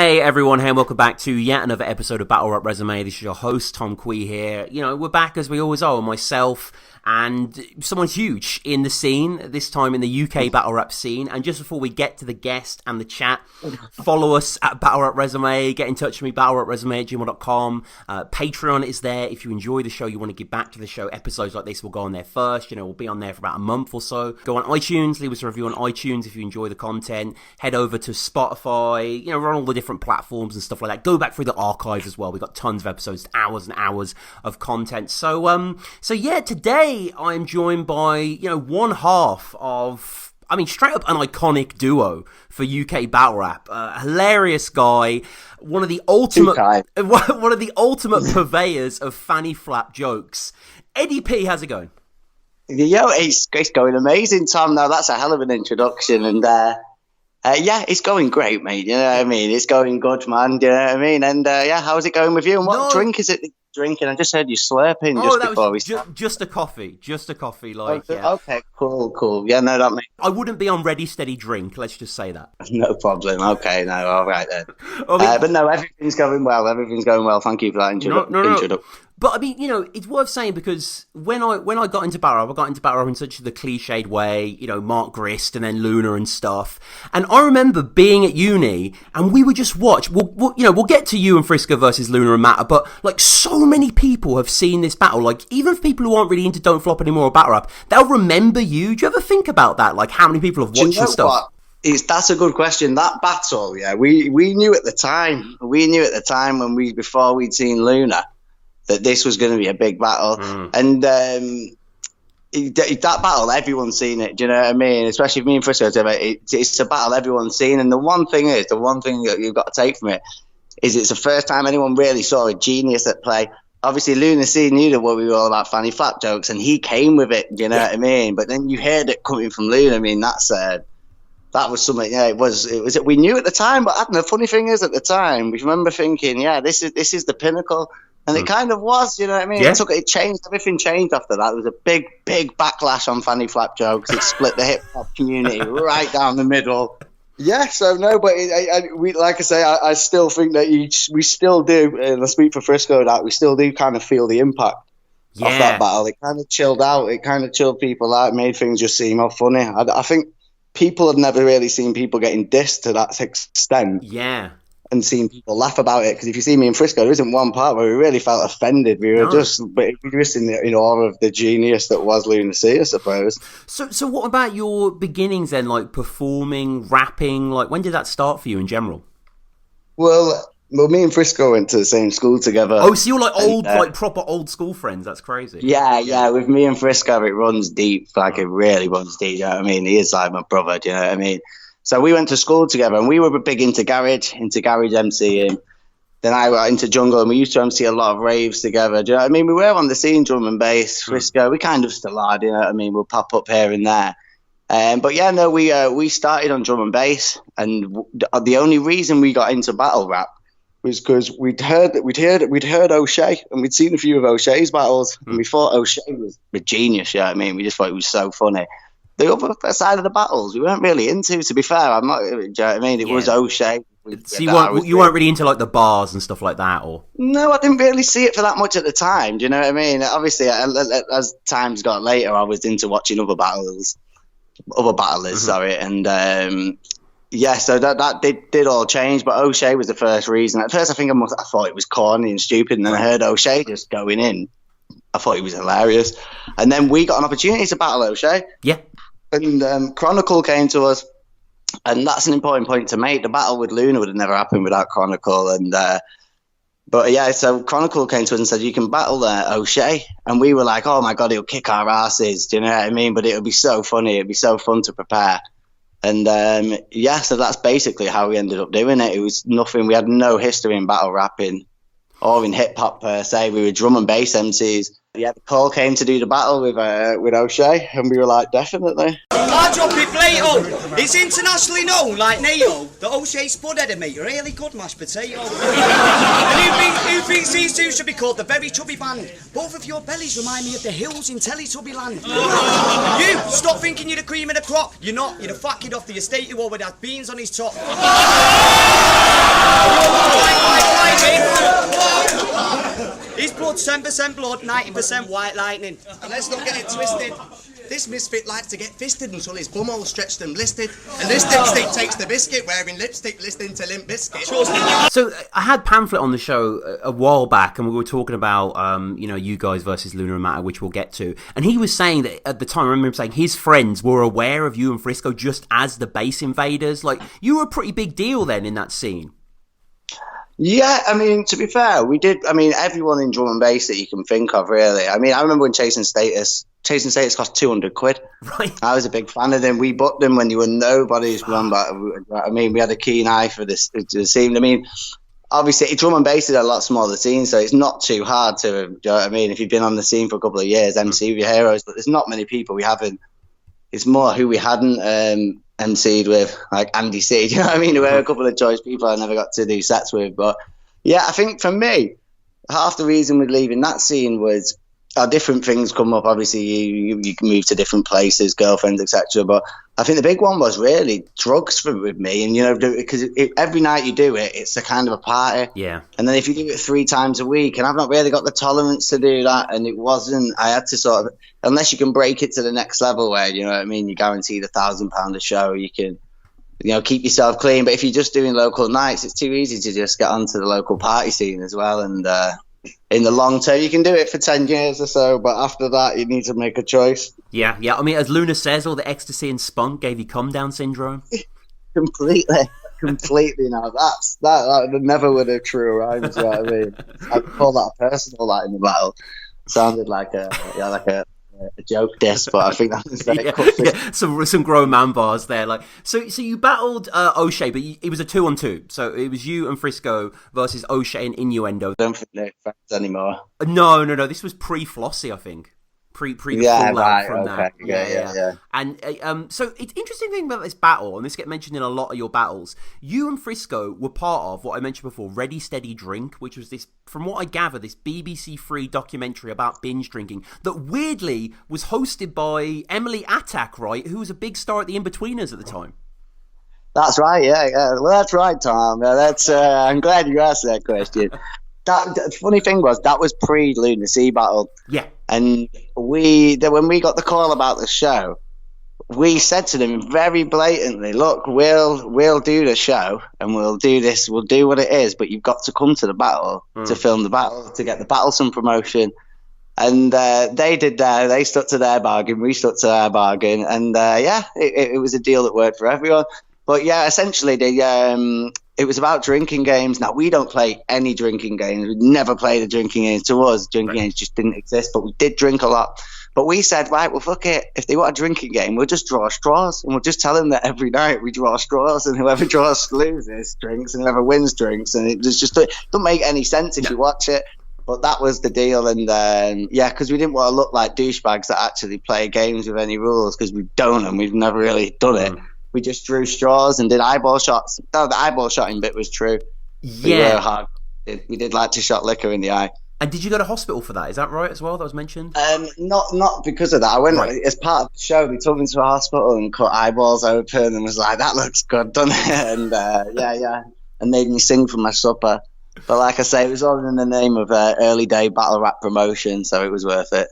Hey everyone, hey and welcome back to yet another episode of Battle Rap Resume. This is your host, Tom Kwei here. You know, we're back as we always are, myself and someone huge in the scene, this time in the UK battle rap scene. And just before we get to the guest and the chat, follow us at Battle Rap Resume, get in touch with me, battlerapresume@gmail.com. Patreon is there. If you enjoy the show, you want to give back to the show, episodes like this will go on there first. You know, we'll be on there for about a month or so. Go on iTunes, leave us a review on iTunes if you enjoy the content. Head over to Spotify, you know, we're on all the different platforms and stuff like that. Go back through the archives as well. We've got tons of episodes, hours and hours of content. So yeah, today I'm joined by, you know, one half of, I mean, straight up an iconic duo for UK battle rap. Hilarious guy, one of the ultimate purveyors of fanny flap jokes. Eddie P, how's it going? Yo, it's going amazing, Tom. Now that's a hell of an introduction, and yeah, it's going great, mate. You know what I mean? It's going good, man. Do you know what I mean? And yeah, how's it going with you? And what drink is it drinking? I just heard you slurping before we started. Just a coffee, like, okay, yeah. Okay, cool. Yeah, no, that makes... I wouldn't be on ready, steady drink, let's just say that. No problem. Okay, no, all right then. But no, everything's going well. Thank you for that introduction. But I mean, you know, it's worth saying because when I got into battle rap, I got into battle rap in such the cliched way, you know, Mark Grist and then Lunar and stuff. And I remember being at uni and we would just watch. We'll get to you and Frisko versus Lunar and Matter, but like so many people have seen this battle. Like even for people who aren't really into Don't Flop anymore or battle rap, they'll remember you. Do you ever think about that? Like how many people have watched this stuff? That's a good question. That battle, yeah, we knew at the time. We knew at the time before we'd seen Lunar that this was going to be a big battle. And that battle, everyone's seen it, do you know what I mean? Especially me and Frisko, it's a battle everyone's seen. And the one thing that you've got to take from it is it's the first time anyone really saw a genius at play. Obviously, Lunar knew that what we were all about fanny flap jokes, and he came with it, do you know what I mean? But then you heard it coming from Lunar. I mean, that was something, yeah, it was, we knew at the time, but the funny thing is at the time, we remember thinking, yeah, this is the pinnacle. And it kind of was, you know what I mean? Yeah. It changed, everything changed after that. There was a big backlash on fanny flap jokes. It split the hip hop community right down the middle. Yeah, so no, but we, like I say, I still think that we still do, and I speak for Frisko, that we still do kind of feel the impact of that battle. It kind of chilled out. It kind of chilled people out, made things just seem more funny. I think people have never really seen people getting dissed to that extent. Yeah. And seeing people laugh about it, because if you see me in Frisko, there isn't one part where we really felt offended. We were just in awe of the genius that was Lunar, I suppose. So what about your beginnings then, like performing, rapping? Like when did that start for you in general? Well, me and Frisko went to the same school together. Oh, so you're like old, like proper old school friends. That's crazy. Yeah. With me and Frisko, it runs deep. Like it really runs deep. You know what I mean? He is like my brother. Do you know what I mean? So we went to school together, and we were big into garage MCing. Then I got into jungle, and we used to MC a lot of raves together. Do you know what I mean? We were on the scene, drum and bass, Frisko. We kind of still are, do you know what I mean? We'll pop up here and there. But yeah, no, we started on drum and bass, and the only reason we got into battle rap was because we'd heard Oshea, and we'd seen a few of Oshea's battles, and we thought Oshea was a genius. You know what I mean? We just thought it was so funny. The other side of the battles we weren't really into, to be fair. I'm not, do you know what I mean? It was Oshea. So you weren't really into like the bars and stuff like that, or? No, I didn't really see it for that much at the time. Do you know what I mean? Obviously, as times got later, I was into watching other battlers, sorry, and yeah, so that did all change. But Oshea was the first reason. At first, I thought it was corny and stupid, and then I heard Oshea just going in. I thought he was hilarious, and then we got an opportunity to battle Oshea. Yeah. And Chronicle came to us, and that's an important point to make. The battle with Lunar would have never happened without Chronicle. And but yeah, so Chronicle came to us and said, you can battle Oshea. And we were like, oh my God, he'll kick our asses. Do you know what I mean? But it would be so funny. It'd be so fun to prepare. And yeah, so that's basically how we ended up doing it. It was nothing. We had no history in battle rapping or in hip hop per se. We were drum and bass MCs. Yeah, the call came to do the battle with Oshea, and we were like, definitely. I drop it Plato. It's internationally known, like NATO, that O'Shea's spudhead mate, really good mashed potato. And who thinks these two should be called the Very Chubby Band? Both of your bellies remind me of the hills in Teletubby Land. You, stop thinking you're the cream of the crop. You're not. You're the fat kid off the estate who already had beans on his top. 10% blood, 90% white lightning. And let's not get it twisted. This misfit likes to get fisted until his bumhole stretched and blistered. And this dipstick takes the biscuit, wearing lipstick, listening to Limp Bizkit. So I had Pamphlet on the show a while back, and we were talking about, you guys versus Lunar and Matter, which we'll get to. And he was saying that at the time, I remember him saying his friends were aware of you and Frisko just as the Bass Invaders. Like, you were a pretty big deal then in that scene. Yeah, I mean, to be fair, we did. I mean, everyone in drum and bass that you can think of, really. I mean, I remember when Chasing Status cost 200 quid. Right. I was a big fan of them. We booked them when you were nobody's remember. I mean, we had a keen eye for this scene. I mean, obviously, drum and bass is a lot smaller scene, so it's not too hard to, you know what I mean, if you've been on the scene for a couple of years, MC with your heroes, but there's not many people we haven't. It's more who we hadn't MC'd with, like Andy C. Do you know what I mean? There were a couple of choice people I never got to do sets with. But yeah, I think for me, half the reason with leaving that scene was different things come up. Obviously, you can move to different places, girlfriends, etc. But I think the big one was really drugs with me. And, you know, because every night you do it, it's a kind of a party. Yeah. And then if you do it 3 times a week, and I've not really got the tolerance to do that, and it wasn't, I had to sort of, unless you can break it to the next level where, you know what I mean, you guaranteed £1,000 a show, you can, you know, keep yourself clean. But if you're just doing local nights, it's too easy to just get onto the local party scene as well. And in the long term, you can do it for 10 years or so, but after that, you need to make a choice. Yeah. I mean, as Lunar says, all the ecstasy and spunk gave you come down syndrome. Completely. Now that never would have true rhymes. You know what I mean? I'd call that a personal line in the battle. Sounded like a joke disc, but I think that was very cool. Yeah. Some grown man bars there. Like, so you battled Oshea, but it was a 2-on-2. So it was you and Frisko versus Oshea and Innuendo. I don't think they're friends anymore. No. This was pre-Flossy, I think. Pre yeah, fallout right, from okay. that. Yeah. And so it's interesting thing about this battle, and this gets mentioned in a lot of your battles. You and Frisko were part of what I mentioned before, Ready Steady Drink, which was this, from what I gather, this BBC Free documentary about binge drinking that weirdly was hosted by Emily Attack, right? Who was a big star at the In-Betweeners at the time. That's right. Yeah. Well, that's right, Tom. That's. I'm glad you asked that question. The funny thing was that was pre-Lunar Sea battle. Yeah. And when we got the call about the show, we said to them very blatantly, look, we'll do the show and we'll do this, we'll do what it is, but you've got to come to the battle to film the battle, to get the battle some promotion. And they stuck to their bargain, we stuck to our bargain, and it was a deal that worked for everyone. But yeah, essentially it was about drinking games. Now, we don't play any drinking games. We never played a drinking game. To us, drinking games just didn't exist, but we did drink a lot. But we said, right, well, fuck it. If they want a drinking game, we'll just draw straws. And we'll just tell them that every night we draw straws, and whoever draws loses drinks, and whoever wins drinks. And it just don't make any sense if you watch it. But that was the deal. And because we didn't want to look like douchebags that actually play games with any rules, because we don't, and we've never really done it. We just drew straws and did eyeball shots. No, the eyeball shotting bit was true. Yeah. We did like to shot liquor in the eye. And did you go to hospital for that? Is that right as well? That was mentioned? Not because of that. I went as part of the show. They took me to a hospital and cut eyeballs open and was like, "That looks good, doesn't it?" And and made me sing for my supper. But like I say, it was all in the name of early day battle rap promotion, so it was worth it.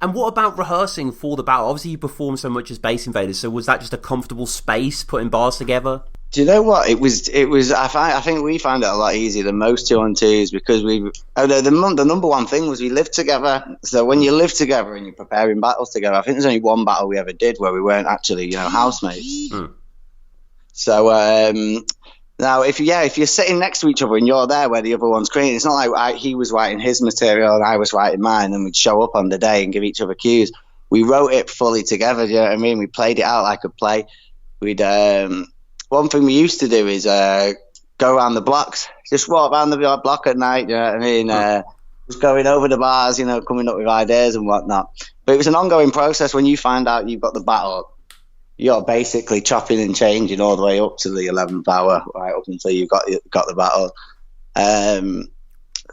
And what about rehearsing for the battle? Obviously, you perform so much as Bass Invaders, so was that just a comfortable space putting bars together? Do you know what it was? I think we found it a lot easier than most 2-on-2s because the number one thing was we lived together. So when you live together and you're preparing battles together, I think there's only one battle we ever did where we weren't actually housemates. So now if you're sitting next to each other and you're there where the other one's creating, it's not like he was writing his material and I was writing mine, and we'd show up on the day and give each other cues. We wrote it fully together. Do you know what I mean? We played it out like a play. We'd one thing we used to do is go around the blocks, just walk around the block at night. You know what I mean? Just going over the bars, coming up with ideas and whatnot. But it was an ongoing process. When you find out you've got the battle, you're basically chopping and changing all the way up to the 11th hour, right up until you got the battle.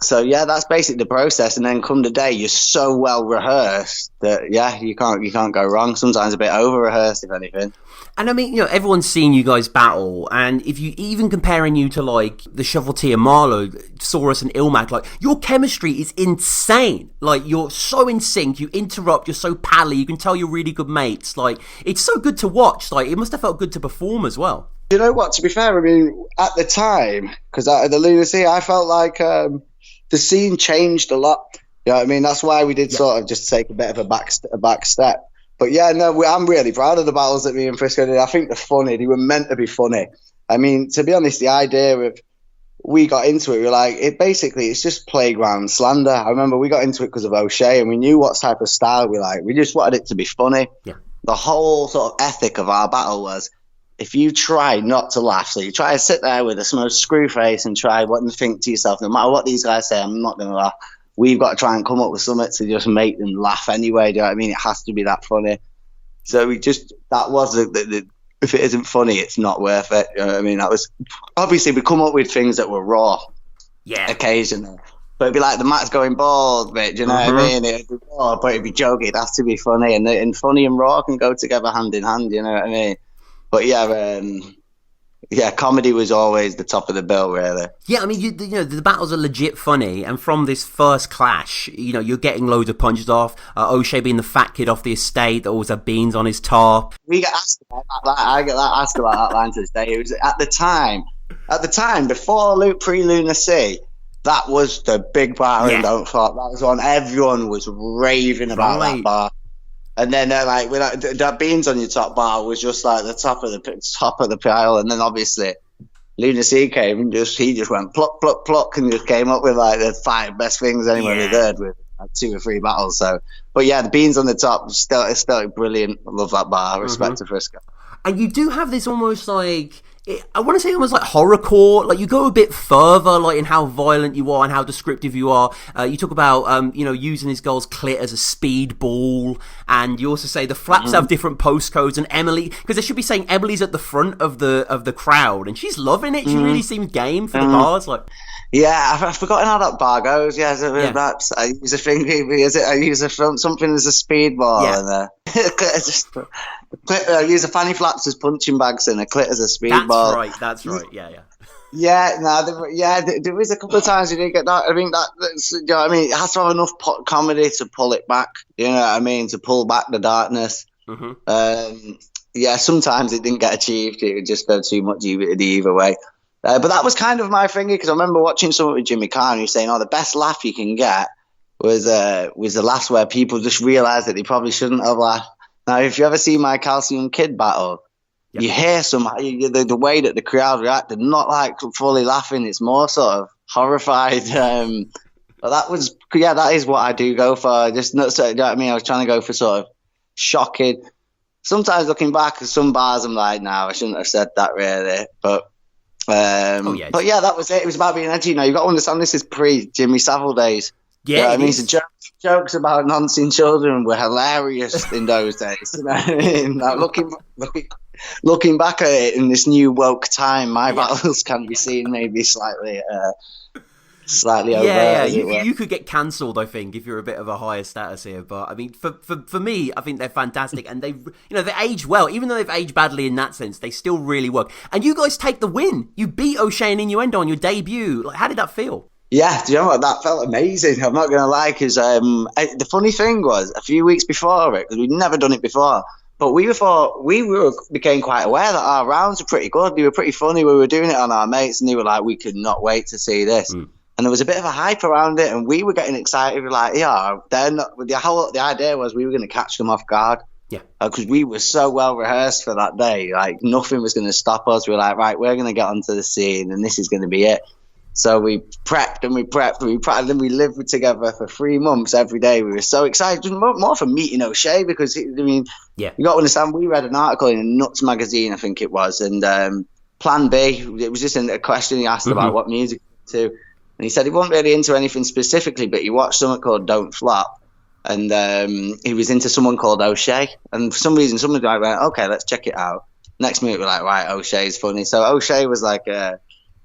So yeah, that's basically the process. And then come the day, you're so well rehearsed that you can't go wrong. Sometimes a bit over rehearsed, if anything. And I mean, everyone's seen you guys battle, and if you even comparing you to like the Shovelty and Marlowe, Saurus and Ilmac, like your chemistry is insane. Like you're so in sync, you interrupt, you're so pally, you can tell you're really good mates. Like it's so good to watch. Like it must have felt good to perform as well. You know what? To be fair, I mean, at the time, because at the Lunar Sea, I felt like the scene changed a lot. You know what I mean? That's why we did sort of just take a bit of a back step. But yeah, no, I'm really proud of the battles that me and Frisko did. I think they're funny. They were meant to be funny. I mean, to be honest, the idea of we got into it, we were like, it's just playground slander. I remember we got into it because of Oshea, and we knew what type of style we like. We just wanted it to be funny. Yeah. The whole sort of ethic of our battle was, if you try not to laugh, so you try to sit there with a most screw face and try and think to yourself, no matter what these guys say, I'm not going to laugh. We've got to try and come up with something to just make them laugh anyway. Do you know what I mean? It has to be that funny. So that was the if it isn't funny, it's not worth it. You know what I mean? That was obviously we come up with things that were raw, occasionally. But it'd be like the Matt's going bald bit. Do you know what I mean? It'd be raw, but it'd be joking. It has to be funny, and funny and raw can go together hand in hand. You know what I mean? But comedy was always the top of the bill, really. Yeah, I mean, the battles are legit funny, and from this first clash, you're getting loads of punches off. Oshea being the fat kid off the estate that always had beans on his top. We get asked about that. I get asked about that line to this day. It was at the time before pre-Lunar Sea. That was the big bar in Don't Flop. That was one everyone was raving about that bar. And then that beans on your top bar was just like the top of the pile. And then obviously Lunar Sea came and he just went pluck, pluck, pluck, and just came up with like the 5 best things anyone had heard with like 2 or 3 battles. So, but yeah, the beans on the top it's still brilliant. I love that bar. Respect to Frisko. And you do have this almost like, I want to say almost like horrorcore. Like you go a bit further, like in how violent you are and how descriptive you are. You talk about, using his girl's clit as a speedball, and you also say the flaps have different postcodes. And Emily, because they should be saying Emily's at the front of the crowd, and she's loving it. She really seems game for the bars. Like, yeah, I've forgotten how that bar goes. Yeah, perhaps I use a finger. I use something as a speedball, and I use a fanny flaps as punching bags and a clit as a speedball. That's right. Yeah. There was a couple of times you didn't get that. I think that's you know what I mean. It has to have enough comedy to pull it back. You know what I mean? To pull back the darkness. Sometimes it didn't get achieved. It would just go too much either way. But that was kind of my thing, because I remember watching something with Jimmy Carr, and he was saying, the best laugh you can get was the laughs where people just realised that they probably shouldn't have laughed. Now, if you ever see my Calcium Kid battle, you hear the way that the crowd reacted, not like fully laughing, it's more sort of horrified. But that is what I do go for. Just not, you know what I mean? I was trying to go for sort of shocking. Sometimes looking back at some bars, I'm like, no, I shouldn't have said that really. But that was it. It was about being edgy. You've got to understand, this is pre-Jimmy Savile days. Yeah, you know what I mean? So jokes about nonsense children were hilarious in those days. You know what I mean? Now, looking back at it in this new woke time, my battles can be seen maybe slightly over. You could get cancelled, I think, if you're a bit of a higher status here. But I mean, for me, I think they're fantastic, and they age well. Even though they've aged badly in that sense, they still really work. And you guys take the win. You beat Oshea and Innuendo on your debut. Like, how did that feel? Yeah, do you know what? That felt amazing. I'm not going to lie, because the funny thing was, a few weeks before it, because we'd never done it before, but we became quite aware that our rounds were pretty good. They were pretty funny. We were doing it on our mates, and they were like, we could not wait to see this. And there was a bit of a hype around it, and we were getting excited. We were like, they're not. The idea was we were going to catch them off guard. Yeah. Because we were so well rehearsed for that day. Like, nothing was going to stop us. We were like, right, we're going to get onto the scene, and this is going to be it. So we prepped, and and then we lived together for 3 months every day. We were so excited, more for meeting Oshea, because, you got to understand, we read an article in a Nuts magazine, I think it was, and Plan B, it was just a question he asked about what music to, and he said he wasn't really into anything specifically, but he watched something called Don't Flop, and he was into someone called Oshea, and for some reason, someone went, okay, let's check it out. Next minute, we're like, right, O'Shea's funny. So Oshea was like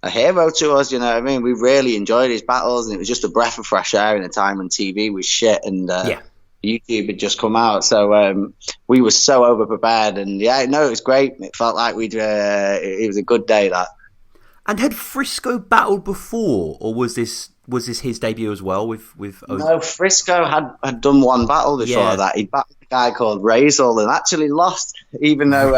hero to us, you know what I mean? We really enjoyed his battles, and it was just a breath of fresh air in a time when TV was shit and YouTube had just come out. So we were so over-prepared, and it was great. It felt like it was a good day, that. And had Frisko battled before, or was this his debut as well with No, Frisko had done one battle before that. He battled a guy called Razel and actually lost, even though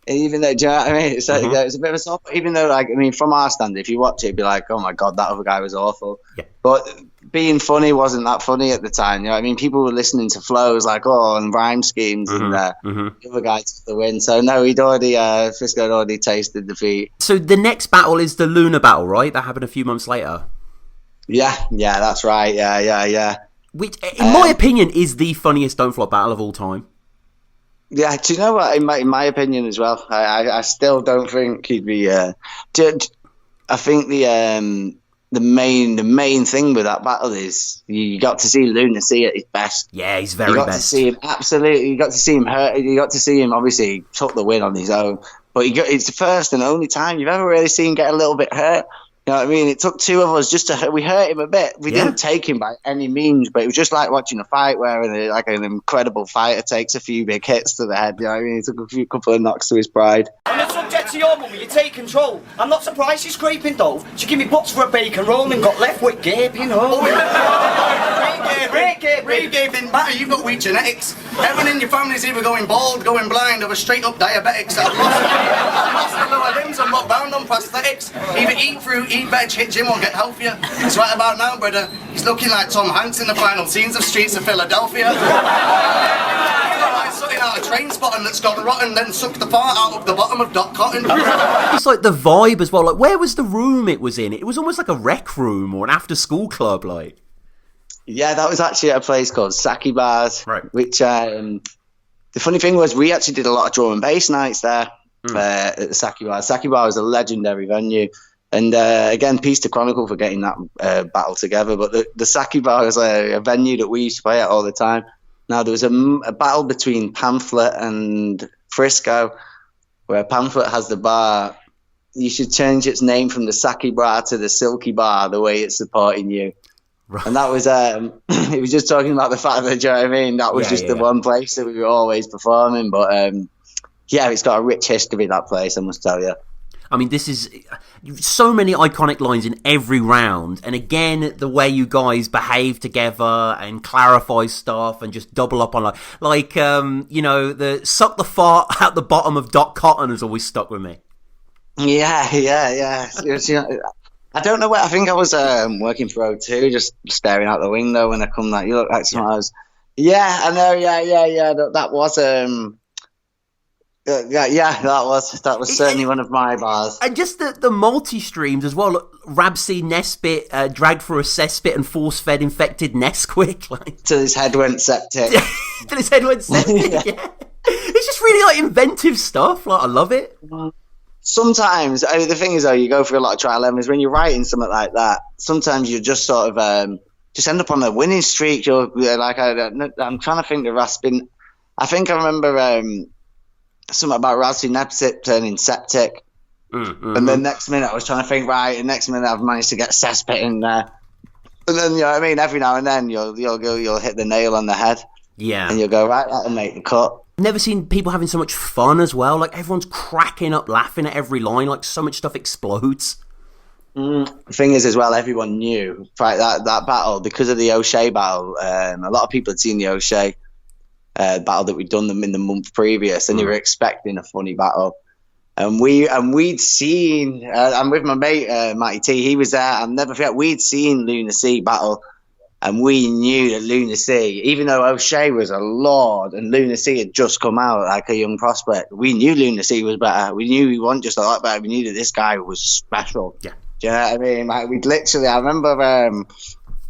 do you know what I mean? It's a bit of a soft, even though, like, I mean, from our stand, if you watch it, it'd be like, oh my God, that other guy was awful. Yeah. But being funny wasn't that funny at the time. You know what I mean? People were listening to flows like, and rhyme schemes, and the other guy took the win. So no, Frisko had already tasted defeat. So the next battle is the Lunar battle, right? That happened a few months later. Yeah, that's right. Yeah. Which, in my opinion, is the funniest Don't Flop battle of all time. Yeah, do you know what? In my opinion as well, I still don't think he'd be. I think the main thing with that battle is you got to see Lunacy at his best. Yeah, he's very best. You got to see him absolutely. You got to see him hurt. You got to see him. Obviously, he took the win on his own, but it's the first and only time you've ever really seen him get a little bit hurt. You know what I mean? It took two of us just to hurt. We hurt him a bit. We didn't take him by any means, but it was just like watching a fight where an incredible fighter takes a few big hits to the head. You know what I mean? He took a couple of knocks to his pride. I'm not subject to your mummy, you take control. I'm not surprised she's scraping dough. She gave me butts for a bacon roll and got left with gaping hole. Ray didn't matter, you've got weak genetics. Everyone in your family's either going bald, going blind, or straight up diabetics. I've lost the lower limbs, I'm not bound on prosthetics. Either eat fruit, eat veg, hit gym, or get healthier. It's right about now, brother. He's looking like Tom Hanks in the final scenes of Streets of Philadelphia. Like something out of Train Spotting that's gone rotten, then sucked the fart out of the bottom of Doc Cotton. It's like the vibe as well. Like, where was the room it was in? It was almost like a rec room or an after-school club, like. Yeah, that was actually at a place called Saki Bars, right? Which the funny thing was, we actually did a lot of drum and bass nights there at the Saki Bar. Saki Bar was a legendary venue, and again, peace to Chronicle for getting that battle together. But the Saki Bar was a venue that we used to play at all the time. Now there was a battle between Pamphlet and Frisko, where Pamphlet has the bar. You should change its name from the Saki Bar to the Silky Bar, the way it's supporting you. Right. And that was, it was just talking about the fact that, do you know what I mean? That was the one place that we were always performing. But, it's got a rich history, that place, I must tell you. I mean, this is so many iconic lines in every round. And again, the way you guys behave together and clarify stuff and just double up on the suck the fart out the bottom of Doc Cotton has always stuck with me. Yeah. I don't know where. I think I was working for O2, just staring out the window when I come. Like, you look like someone else. Yeah, I know. Yeah. That was that was certainly one of my bars. And just the multi streams as well. Look, Rabsy Nesbit dragged through a cesspit and force fed infected Nesquik. Like. Till his head went septic. Till his head went septic. Yeah. It's just really like inventive stuff. Like, I love it. Sometimes, the thing is, though, you go through a lot of trial errors. When you're writing something like that, sometimes you just sort of just end up on a winning streak. You're like, I'm trying to think of Raspin. I think I remember something about Raspin Nepsip turning septic. And then next minute I was trying to think, right, and next minute I've managed to get cesspit in there. And then, you know what I mean, every now and then you'll hit the nail on the head. Yeah. And you'll go, right, that'll make the cut. Never seen people having so much fun as well. Like, everyone's cracking up, laughing at every line. Like, so much stuff explodes. The thing is, as well, everyone knew that battle, because of the Oshea battle. A lot of people had seen the Oshea battle that we'd done them in the month previous, and they were expecting a funny battle. And we'd seen, I'm with my mate, Matty T, he was there. I'll never forget, we'd seen Lunacy battle. And we knew that Lunacy, even though Oshea was a lord and Lunacy had just come out like a young prospect, we knew Lunacy was better. We knew he wasn't just a lot better. We knew that this guy was special. Yeah. Do you know what I mean? Like, we'd literally, I remember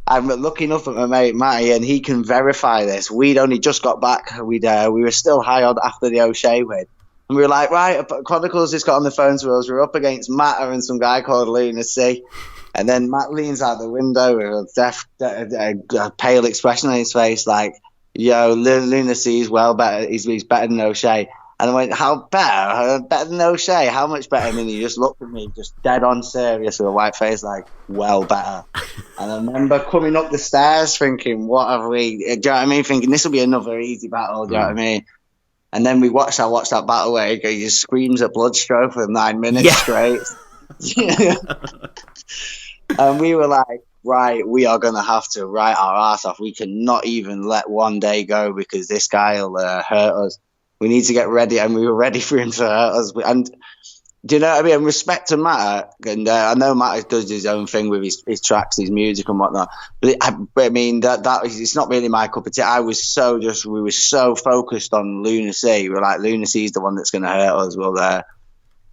I'm looking up at my mate Matty, and he can verify this. We'd only just got back. We were still high on after the Oshea win. And we were like, right, Chronicles just got on the phone to us. We're up against Matter and some guy called Lunacy. And then Matt leans out the window with a pale expression on his face, like, yo, Lunacy is well better. He's better than Oshea. And I went, how better? Better than Oshea? How much better? And then he just looked at me, just dead on serious with a white face, like, well better. And I remember coming up the stairs thinking, what have we, do you know what I mean? Thinking this will be another easy battle, do you know what I mean? And then I watched that battle where he just screams at Bloodstro for 9 minutes straight. And we were like, right, we are going to have to write our ass off. We cannot even let one day go because this guy will hurt us. We need to get ready, and we were ready for him to hurt us. And do you know what I mean? And respect to Matt, and I know Matt does his own thing with his tracks, his music and whatnot. But I mean, that it's not really my cup of tea. We were so focused on Lunacy. We were like, Lunacy's the one that's going to hurt us. We'll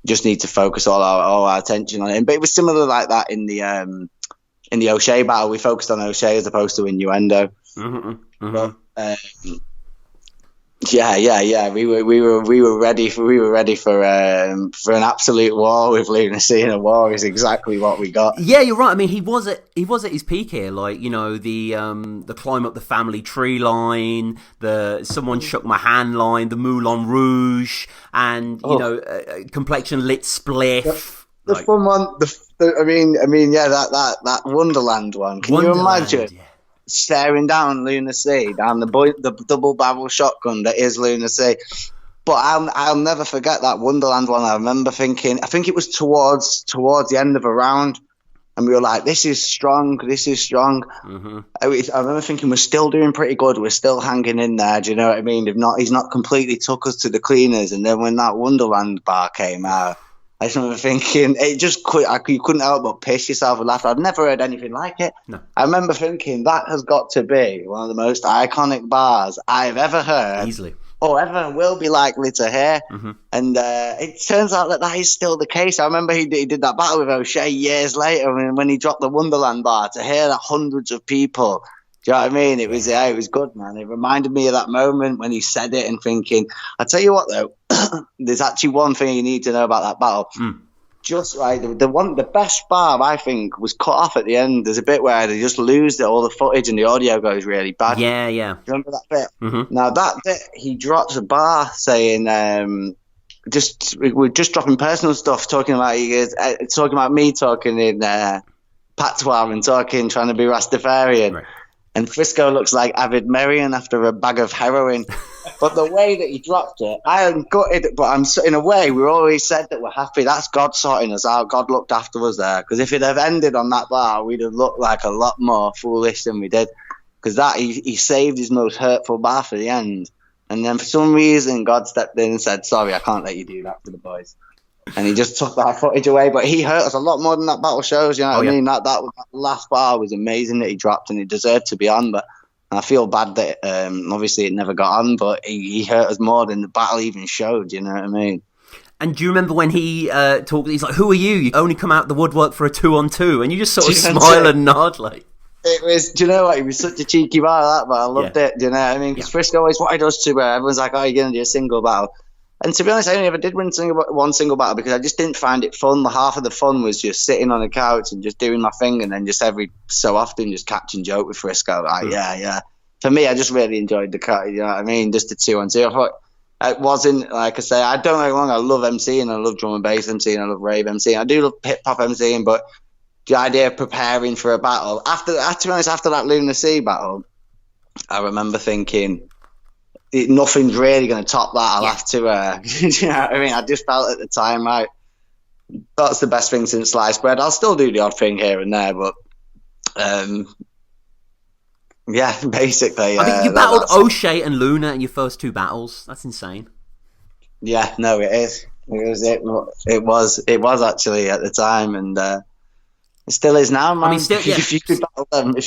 just need to focus all our attention on him. But it was similar like that in the Oshea battle. We focused on Oshea as opposed to Innuendo. But, yeah. We were ready for an absolute war with Lunacy, and a war is exactly what we got. Yeah, you're right. I mean, he was at his peak here. Like, you know, the climb up the family tree line, the someone shook my hand line, the Moulin Rouge, and you know, complexion lit spliff. The fun one. I mean, yeah, that Wonderland one. Can you imagine? Yeah. Staring down Lunacy, down the double barrel shotgun that is Lunacy. But I'll never forget that Wonderland one. I remember thinking, I think it was towards the end of a round, and we were like, this is strong. I remember thinking, we're still doing pretty good. We're still hanging in there. Do you know what I mean? He's not completely took us to the cleaners. And then when that Wonderland bar came out, I just remember thinking, you couldn't help but piss yourself and laugh. I'd never heard anything like it. No. I remember thinking, that has got to be one of the most iconic bars I've ever heard. Easily. Or ever will be likely to hear. And it turns out that is still the case. I remember he did that battle with Oshea years later, when he dropped the Wonderland bar, to hear that hundreds of people. Do you know what I mean? It was good, man. It reminded me of that moment when he said it, and thinking, I'll tell you what though, there's actually one thing you need to know about that battle. Just right, the best bar I think was cut off at the end. There's a bit where they just lose all the footage and the audio goes really bad. Yeah. Do you remember that bit? Now that bit, he drops a bar saying, we're just dropping personal stuff, talking about me talking in patois and trying to be Rastafarian. Right. And Frisko looks like Avid Merrion after a bag of heroin. But the way that he dropped it, I am gutted. But in a way, we always said that we're happy. That's God sorting us out. God looked after us there. Because if it had ended on that bar, we'd have looked like a lot more foolish than we did. Because he saved his most hurtful bar for the end. And then for some reason, God stepped in and said, sorry, I can't let you do that to the boys. And he just took that footage away. But he hurt us a lot more than that battle shows, you know what I mean? That last bar was amazing that he dropped, and he deserved to be on. But I feel bad that obviously it never got on, but he hurt us more than the battle even showed, you know what I mean? And do you remember when he talked, he's like, who are you? You only come out the woodwork for a 2-on-2, and you just sort of smile and nod like... It was, do you know what? It was such a cheeky battle, but I loved it. Do you know what I mean? Because Frisko always wanted us to, where everyone's like, oh, you're going to do a single battle. And to be honest, I only ever did win one single battle because I just didn't find it fun. Half of the fun was just sitting on the couch and just doing my thing, and then just every so often just catch and joke with Frisko. Like, yeah. For me, I just really enjoyed the cut, you know what I mean? Just the 2-on-2. I thought it wasn't, like I say, I don't get me wrong, I love MCing, I love drum and bass MCing, I love rave MCing. I do love hip-hop MCing, but the idea of preparing for a battle, to be honest, after that Lunacy battle, I remember thinking, nothing's really going to top that. I'll have to, you know what I mean? I just felt at the time, like, that's the best thing since sliced bread. I'll still do the odd thing here and there, but, yeah, basically. I mean, you battled Oshea and Lunar in your first two battles. That's insane. Yeah, no, it is. It was actually at the time, and it still is now, man. I mean, if you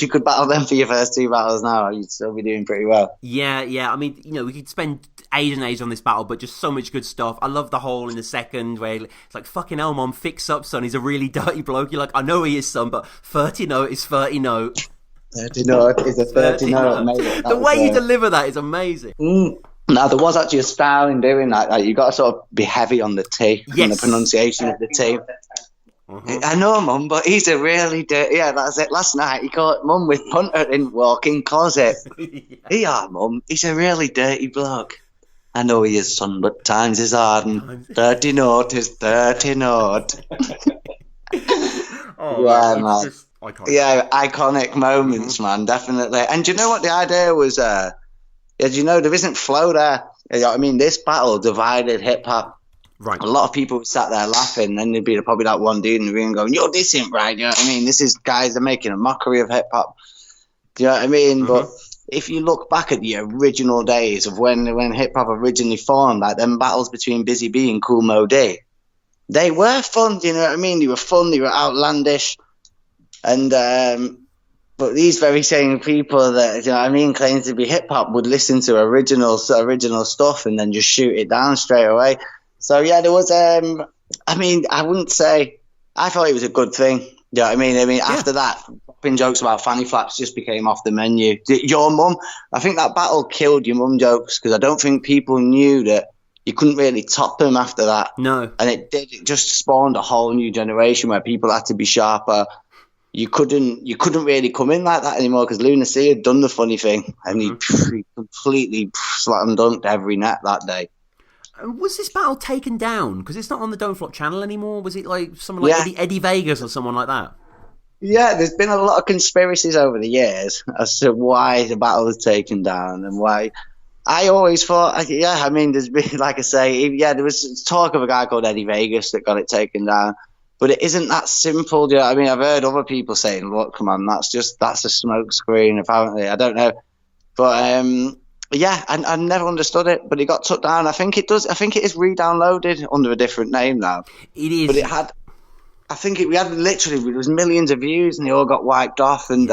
could battle them for your first two battles now, you'd still be doing pretty well. Yeah. I mean, you know, we could spend age and age on this battle, but just so much good stuff. I love the whole in the second where it's like, fucking hell, mom, fix up, son. He's a really dirty bloke. You're like, I know he is, son, but 30 note is 30 note. 30 note is a 30 note. The way you deliver that is amazing. Now, there was actually a style in doing that. Like, you got to sort of be heavy on the T, and the pronunciation of the T. I know, Mum, but he's a really dirty... Yeah, that's it. Last night, he caught Mum with punter in walk-in closet. Yeah, Mum, he's a really dirty bloke. I know he is, son, but times is hard, and 30 note is 30 note. Yeah, man. Just iconic. Yeah, iconic moments, man, definitely. And do you know what the idea was? There isn't flow there. You know what I mean? This battle divided hip-hop. Right. A lot of people sat there laughing, and then there'd be probably that one dude in the room going, yo, this ain't right, you know what I mean? This is, guys are making a mockery of hip-hop. Do you know what I mean? But if you look back at the original days of when hip-hop originally formed, like them battles between Busy B and Cool Mo D, they were fun, do you know what I mean? They were fun, they were outlandish. And, but these very same people that, you know what I mean, claim to be hip-hop would listen to original stuff and then just shoot it down straight away. So, yeah, there was, I mean, I wouldn't say, I thought it was a good thing. You know what I mean? After that, popping jokes about fanny flaps just became off the menu. Your mum, I think that battle killed your mum jokes because I don't think people knew that you couldn't really top them after that. No. And it just spawned a whole new generation where people had to be sharper. You couldn't really come in like that anymore because Lunar C had done the funny thing and he completely slam dunked every net that day. Was this battle taken down? Because it's not on the Don't Flop channel anymore. Was it like someone like Eddie Vegas or someone like that? Yeah, there's been a lot of conspiracies over the years as to why the battle was taken down and why. I always thought, there's been, like I say, there was talk of a guy called Eddie Vegas that got it taken down. But it isn't that simple. Do you know what I mean? I've heard other people saying, look, come on, that's a smoke screen, apparently. I don't know. But, I never understood it, but it got took down. I think it is re-downloaded under a different name now. It is. But we had literally, there was millions of views and they all got wiped off and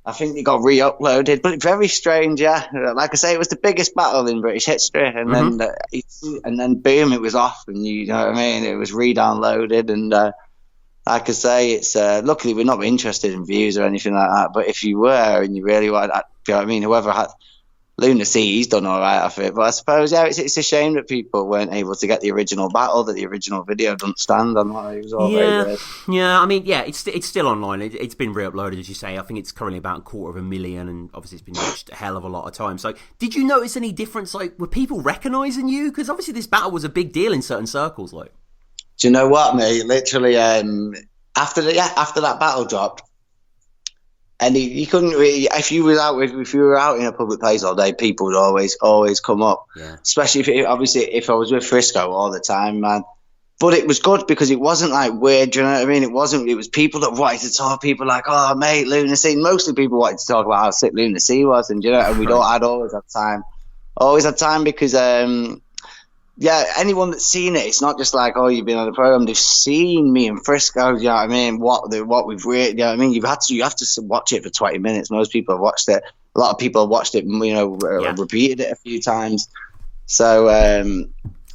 I think it got re-uploaded. But very strange, yeah. Like I say, it was the biggest battle in British history and then boom, it was off and you know what I mean? It was re-downloaded and like I say, it's luckily we're not interested in views or anything like that, but if you were and you really wanted that, you know what I mean? Whoever had Lunar C, he's done all right off it. But I suppose, it's a shame that people weren't able to get the original battle, that the original video doesn't stand on that. It was all very weird. Yeah, I mean, it's still online. It's been re-uploaded, as you say. I think it's currently about 250,000, and obviously it's been watched a hell of a lot of times. So, did you notice any difference? Like, were people recognising you? Because obviously this battle was a big deal in certain circles. Like, do you know what, mate? Literally, after that battle dropped. And you couldn't really, if you were out in a public place all day, people would always come up. Yeah. Especially if I was with Frisko all the time, man. But it was good because it wasn't like weird, you know what I mean? It was people that wanted to talk, people like, oh mate, Lunar C. Mostly people wanted to talk about how sick Lunar C was, and and I'd always had time. Always had time because anyone that's seen it, it's not just like, oh, you've been on the program. They've seen me and Frisko. You know what I mean? What we've really, you know what I mean? You have to watch it for 20 minutes. Most people have watched it. A lot of people have watched it. Repeated it a few times. So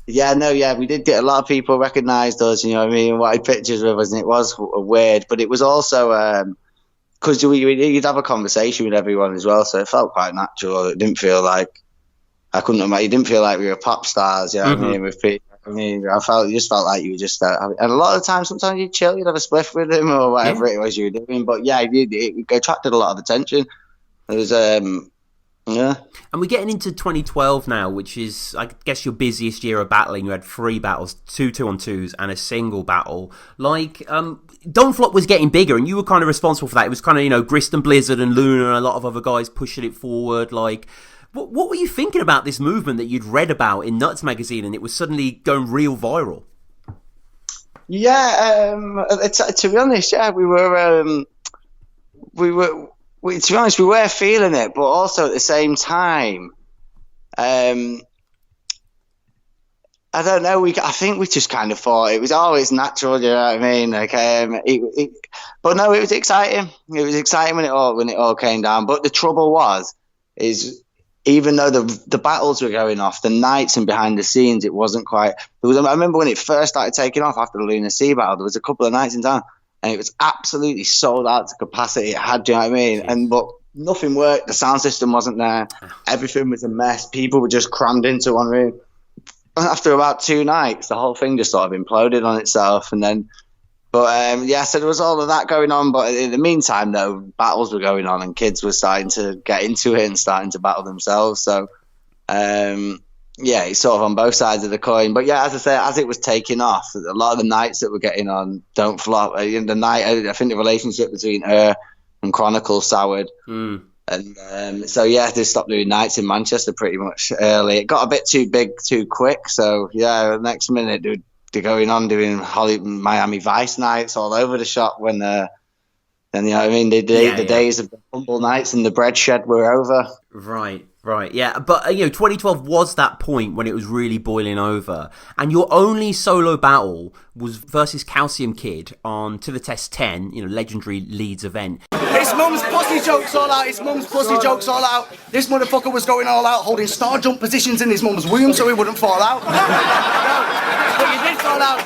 we did get a lot of people recognised us. You know what I mean? Wanted pictures with us, and it was weird, but it was also because you'd have a conversation with everyone as well, so it felt quite natural. It didn't feel like. You didn't feel like we were pop stars, you know what I mean? With people, you just felt like you were just and a lot of the time, sometimes you'd chill, you'd have a spliff with him or whatever it was you were doing. But it attracted a lot of attention. It was, And we're getting into 2012 now, which is, I guess, your busiest year of battling. You had 3 battles, 2 2-on-2s, and a single battle. Like, Don't Flop was getting bigger, and you were kind of responsible for that. It was kind of, Grist and Blizzard and Lunar and a lot of other guys pushing it forward, like. What were you thinking about this movement that you'd read about in Nuts magazine and it was suddenly going real viral? Yeah, to be honest, we were feeling it, but also at the same time, I don't know. I think we just kind of thought it was always natural. You know what I mean? Like, but no, it was exciting. It was exciting when it all came down. But the trouble is. Even though the battles were going off, the nights and behind the scenes, it wasn't quite. I remember when it first started taking off after the Lunar C battle, there was a couple of nights in town, and it was absolutely sold out to capacity. It had, do you know what I mean? But nothing worked. The sound system wasn't there. Everything was a mess. People were just crammed into one room. And after about 2 nights, the whole thing just sort of imploded on itself, and then. But so there was all of that going on. But in the meantime, though, battles were going on and kids were starting to get into it and starting to battle themselves. So, yeah, it's sort of on both sides of the coin. But yeah, as I say, as it was taking off, a lot of the nights that we're getting on don't flop. In the night, I think the relationship between her and Chronicle soured. And so yeah, they stopped doing nights in Manchester pretty much early. It got a bit too big too quick. So yeah, the next minute they're going on doing Miami Vice nights all over the shop when then you know what I mean. The days of the humble nights and the bread shed were over. Right, yeah. But, 2012 was that point when it was really boiling over. And your only solo battle was versus Calcium Kid on To The Test 10, legendary Leeds event. His mum's pussy jokes all out. His mum's pussy jokes all out. This motherfucker was going all out, holding star jump positions in his mum's womb so he wouldn't fall out.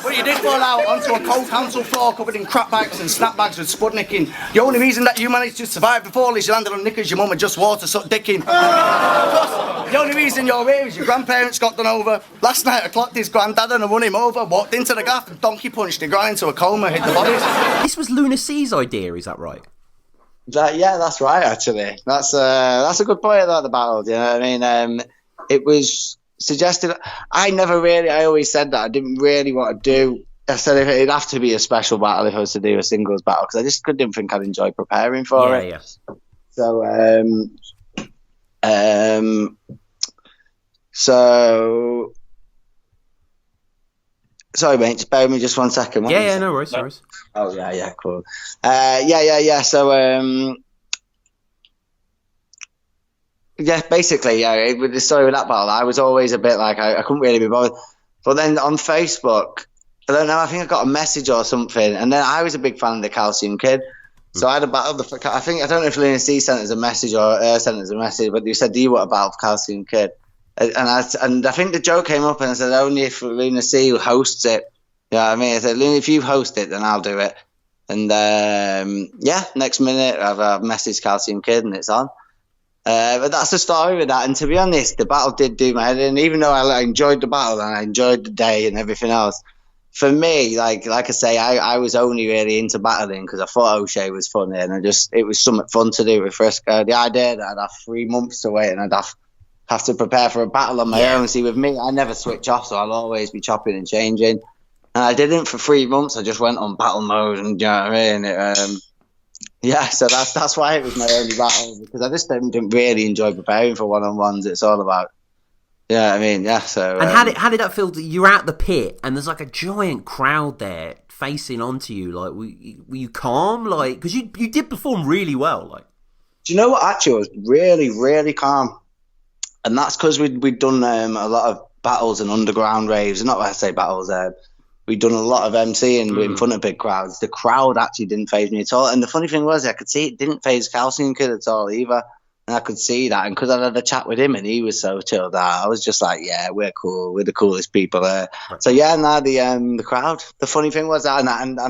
But you did fall out onto a cold council floor covered in crap bags and snap bags with Spudnicking. The only reason that you managed to survive the fall is you landed on knickers your mum had just wore to suck dick in. Plus, the only reason you're here is your grandparents got done over. Last night I clocked his granddad and I run him over, walked into the gaff and donkey punched the guy into a coma, hit the bodies. This was Lunar C's idea, is that right? Yeah, that's right, actually. That's a good point about the battle, you know what I mean? It was suggested. I always said that I didn't really want to do. I said it'd have to be a special battle if I was to do a singles battle because I just didn't think I'd enjoy preparing for it. Yeah. So, sorry, mate. Just bear with me just 1 second. No worries. Oh yeah, cool. Yeah. So, yeah, basically, with the story with that battle, I was always a bit like I couldn't really be bothered. But then on Facebook, I don't know, I think I got a message or something, and then I was a big fan of the Calcium Kid, so I had a battle. I don't know if Luna C sent us a message or sent us a message, but you said, "Do you want a battle of Calcium Kid?" And I think the joke came up, and I said, "Only if Luna C hosts it." You know what I mean? I said, "Luna, if you host it, then I'll do it." And next minute I've messaged Calcium Kid, and it's on. But that's the story with that. And to be honest, the battle did do my head in. Even though I enjoyed the battle and I enjoyed the day and everything else, for me, like I say, I was only really into battling because I thought Oshea was funny and it was something fun to do with Frisko. The idea that I'd have 3 months to wait and I'd have to prepare for a battle on my own. See, with me, I never switch off, so I'll always be chopping and changing. And I didn't for 3 months. I just went on battle mode, and you know what I mean. So that's why it was my only battle, because I just didn't really enjoy preparing for one-on-ones. It's all about, I mean, yeah. So and how did that feel? You're at the pit and there's like a giant crowd there facing onto you. Like, were you calm? Like, because you did perform really well. Like, do you know what? Actually, I was really, really calm, and that's because we'd done a lot of battles and underground raves. Not when I say battles. We'd done a lot of MCing in front of big crowds. The crowd actually didn't faze me at all. And the funny thing was, I could see it didn't faze Calcium Kid at all either. And I could see that. And because I had a chat with him and he was so chilled out, I was just like, yeah, we're cool. We're the coolest people there. Right. So, the crowd. The funny thing was that, and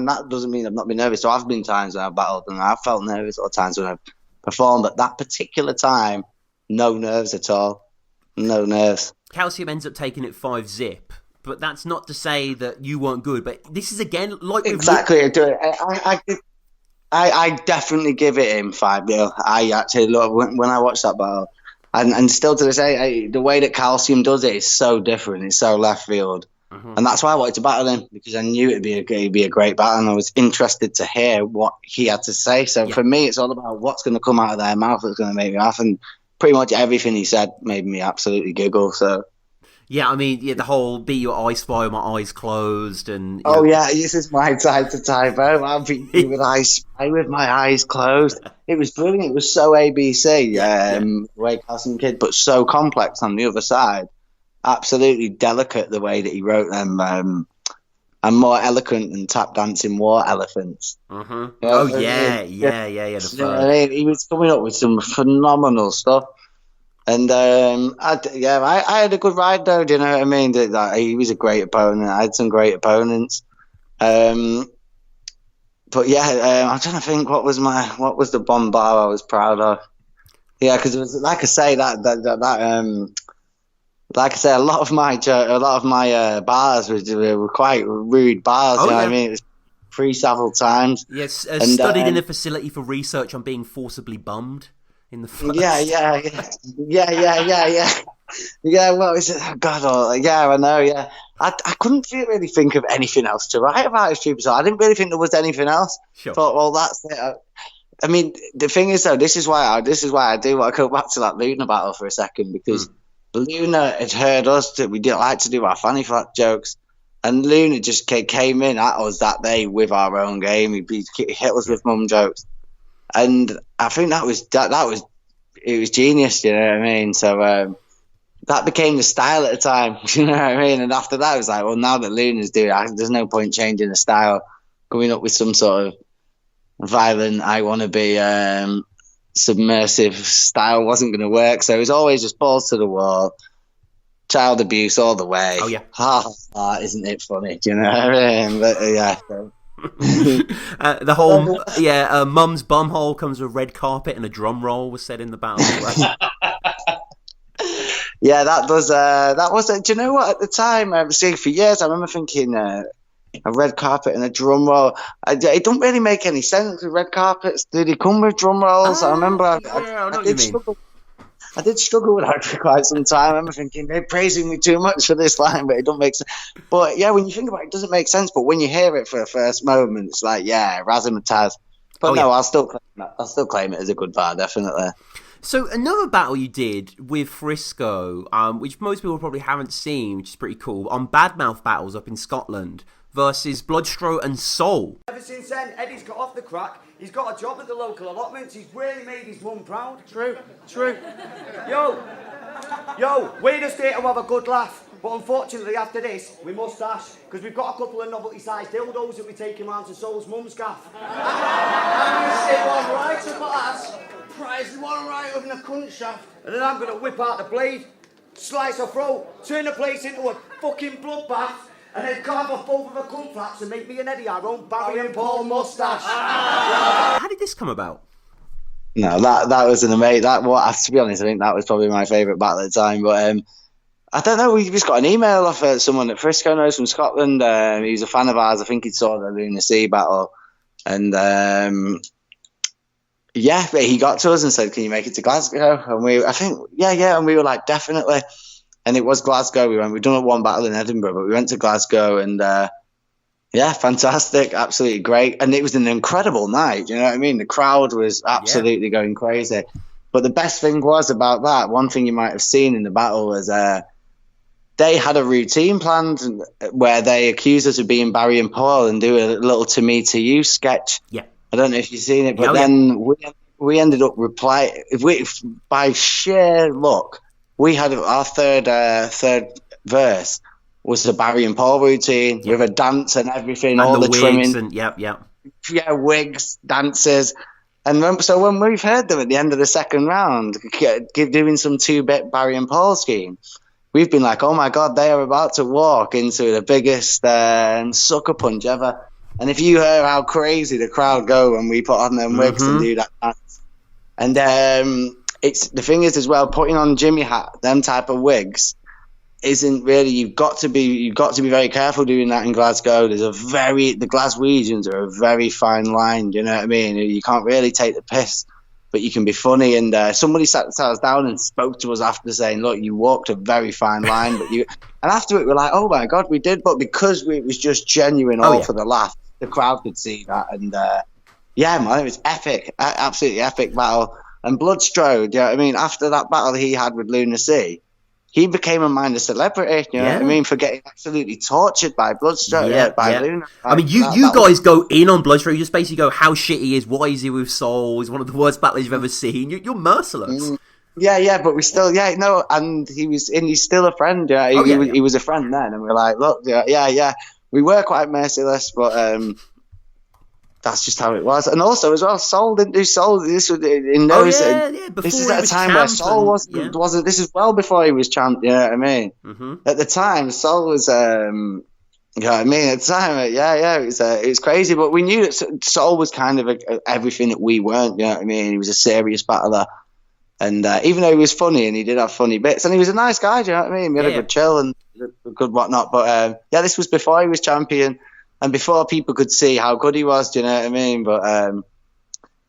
that doesn't mean I've not been nervous. So I've been times when I've battled and I've felt nervous, or times when I've performed. But that particular time, no nerves at all. No nerves. Calcium ends up taking it 5-zip. But that's not to say that you weren't good. But this is, again, like... Exactly. I definitely give it him 5-0. I actually love when I watched that battle. And still to this day, the way that Calcium does it is so different. It's so left field. Mm-hmm. And that's why I wanted to battle him, because I knew it'd be a great battle. And I was interested to hear what he had to say. So for me, it's all about what's going to come out of their mouth that's going to make me laugh. And pretty much everything he said made me absolutely giggle. So... Yeah, I mean, the whole beat your ice fire with my eyes closed and... this is my time to type out. I'll beat you with ice spray with my eyes closed. It was brilliant. It was so ABC, the way Calcium Kid, but so complex on the other side. Absolutely delicate the way that he wrote them, and more eloquent than tap dancing war elephants. Mm-hmm. The he was coming up with some phenomenal stuff. And I had a good ride though. Do you know what I mean? He was a great opponent. I had some great opponents. I'm trying to think what was the bomb bar I was proud of. Yeah, because it was like I say a lot of my bars were quite rude bars. You know what I mean? It was pre several times. Yes, studied in a facility for research on being forcibly bummed. in the first. Yeah, what is it? Oh, God, I know, yeah. I couldn't really think of anything else to write about this episode. I didn't really think there was anything else. Sure. Thought, well, that's it. I mean, the thing is, though, this is why I do want to go back to that Lunar battle for a second, because Lunar had heard us that we didn't like to do our fanny flap jokes, and Lunar just came in at us that day with our own game. He hit us with mum jokes, and I think that was genius. You know what I mean? So that became the style at the time. You know what I mean? And after that, I was like, well, now that Lunar's doing it, there's no point changing the style. Coming up with some sort of violent, I want to be submersive style wasn't going to work. So it was always just balls to the wall, child abuse all the way. Oh yeah, isn't it funny? Do you know what I mean? But, yeah. So. The whole mum's bumhole comes with a red carpet and a drum roll was said in the battle. Yeah, that was. Do you know what? At the time, for years, I remember thinking. A red carpet and a drum roll. It don't really make any sense with red carpets. Do they come with drum rolls? I remember I did struggle with that for quite some time. I remember thinking they're praising me too much for this line, but it don't make sense. But yeah, when you think about it, it doesn't make sense. But when you hear it for the first moment, it's like, yeah, razzmatazz. But I'll still claim it as a good bar, definitely. So another battle you did with Frisko, which most people probably haven't seen, which is pretty cool, on Badmouth battles up in Scotland, versus Bloodstro and Soul. Ever since then, Eddie's got off the crack. He's got a job at the local allotments. He's really made his mum proud. True. Yo, we're just here to have a good laugh. But unfortunately, after this, we must dash, because we've got a couple of novelty-sized dildos that we take him round to Soul's mum's gaff. I'm going to stick one right up at ass, prize one right up in the cunt shaft. And then I'm going to whip out the blade, slice her throat, turn the place into a fucking bloodbath, and then carve off both of her cunt flaps and make me and Eddie our own Barry and Paul moustache. How did this come about? No, that was an amazing. To be honest, I think that was probably my favourite battle at the time. But I don't know. We just got an email off someone that Frisko knows from Scotland. He's a fan of ours. I think he'd saw the Lunar Sea battle, and but he got to us and said, "Can you make it to Glasgow?" And we were like, definitely. And it was Glasgow. We'd done one battle in Edinburgh, but we went to Glasgow, and fantastic, absolutely great. And it was an incredible night. You know what I mean? The crowd was absolutely going crazy. But the best thing was about that, one thing you might have seen in the battle was they had a routine planned where they accused us of being Barry and Paul and do a little "To Me To You" sketch. Yeah. I don't know if you've seen it, but we ended up replying by sheer luck. We had our third verse was the Barry and Paul routine with a dance and everything, and all the trimming, and wigs, dances. And so when we've heard them at the end of the second round doing some 2-bit Barry and Paul scheme, we've been like, oh my God, they are about to walk into the biggest sucker punch ever. And if you heard how crazy the crowd go when we put on them wigs and do that dance, and it's the thing is as well, putting on Jimmy hat, them type of wigs, isn't really. You've got to be very careful doing that in Glasgow. The Glaswegians are a very fine line. Do you know what I mean? You can't really take the piss, but you can be funny. And somebody sat us down and spoke to us after saying, "Look, you walked a very fine line." But and after it, we're like, "Oh my God, we did!" But because it was just genuine, for the laugh, the crowd could see that. And man, it was epic, absolutely epic battle. And Bloodstro, do you know what I mean? After that battle he had with Lunar Sea, he became a minor celebrity, you know what I mean, for getting absolutely tortured by Bloodstro, by Lunar. I mean, you guys go in on Bloodstro. You just basically go, how shit he is, why is he with Soul, he's one of the worst battles you've ever seen. You're merciless. But we still, and he's still a friend. He was a friend then, and we're like, look, we were quite merciless, but that's just how it was. And also as well, Soul didn't do Soul. This was in those. This is at a time where Soul wasn't. This is well before he was champ. You know what I mean? Mm-hmm. At the time, Soul was. You know what I mean? At the time, it was crazy. But we knew that Soul was kind of everything that we weren't. You know what I mean? He was a serious battler, and even though he was funny and he did have funny bits, and he was a nice guy. Do you know what I mean? We had a good chill and a good whatnot. But this was before he was champion. And before people could see how good he was, do you know what I mean? But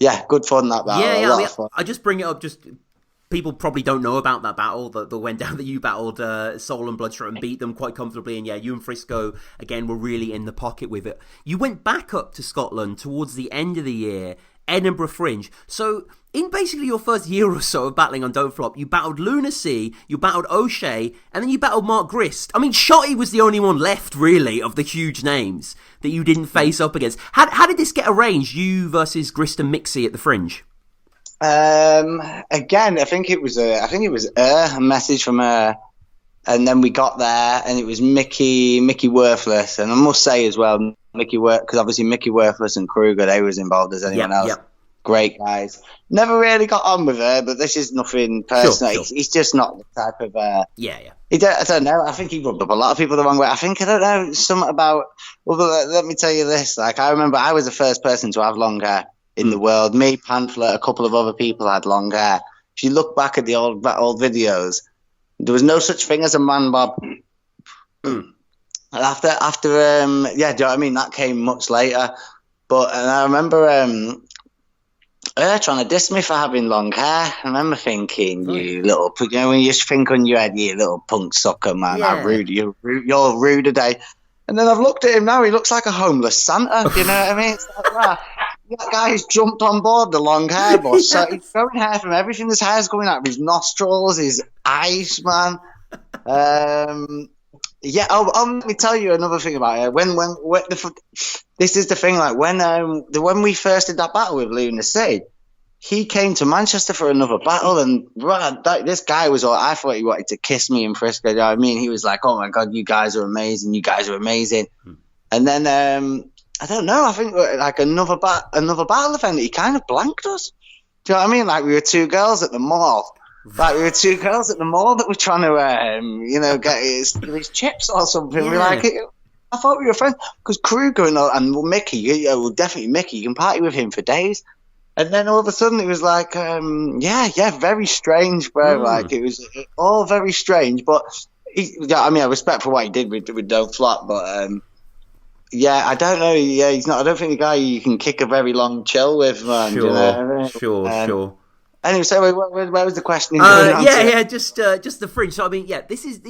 yeah, good fun that battle. Yeah, a yeah. lot I mean, of fun. I just bring it up. Just people probably don't know about that battle that went down. That you battled Soul and Bloodstro and beat them quite comfortably. And yeah, you and Frisko again were really in the pocket with it. You went back up to Scotland towards the end of the year, Edinburgh Fringe. So in basically your first year or so of battling on Don't Flop, you battled Lunar, you battled Oshea, and then you battled Mark Grist. I mean, Shotty was the only one left, really, of the huge names that you didn't face up against. How did this get arranged, you versus Grist and Mixy at the Fringe? Again, I think it was a message from her, and then we got there, and it was Mickey Worthless, and I must say as well, because obviously Mickey Worthless and Kruger, they was involved as anyone else. Yep. Great guys. Never really got on with her, but this is nothing personal. Sure. He's just not the type of. Yeah. I don't know. I think he rubbed up a lot of people the wrong way. I don't know, something about. Well, let me tell you this. Like, I remember I was the first person to have long hair in the world. Me, Pamphlet, a couple of other people had long hair. If you look back at the old videos, there was no such thing as a man bob. After yeah, do you know what I mean? That came much later. But and I remember her trying to diss me for having long hair. I remember thinking, you little, when you just think on your head, you little punk sucker, man, how rude, you're rude today. And then I've looked at him now, he looks like a homeless Santa, you know what I mean? It's like, wow, that guy's jumped on board the long hair, but so he's growing hair from everything. His hair's going out of his nostrils, his eyes, man. Yeah, let me tell you another thing about it. When this is the thing, like when we first did that battle with Lunar, he came to Manchester for another battle, and this guy was all, I thought he wanted to kiss me in Frisko. You know what I mean? He was like, "Oh my god, you guys are amazing! You guys are amazing!" And then I don't know. I think like another battle event, he kind of blanked us. Do you know what I mean? Like we were two girls at the mall. That were trying to, get his chips or something. Yeah. We're like, I thought we were friends. Because Kruger and Mickey, definitely Mickey, you can party with him for days. And then all of a sudden it was like, very strange, bro. Like it was all very strange. But, I respect for what he did with Don't Flop. But, I don't know. Yeah, he's not. I don't think the guy you can kick a very long chill with, man. Sure, you know? Sure. Anyway, so where was the question? Just the Fringe. So I mean, this is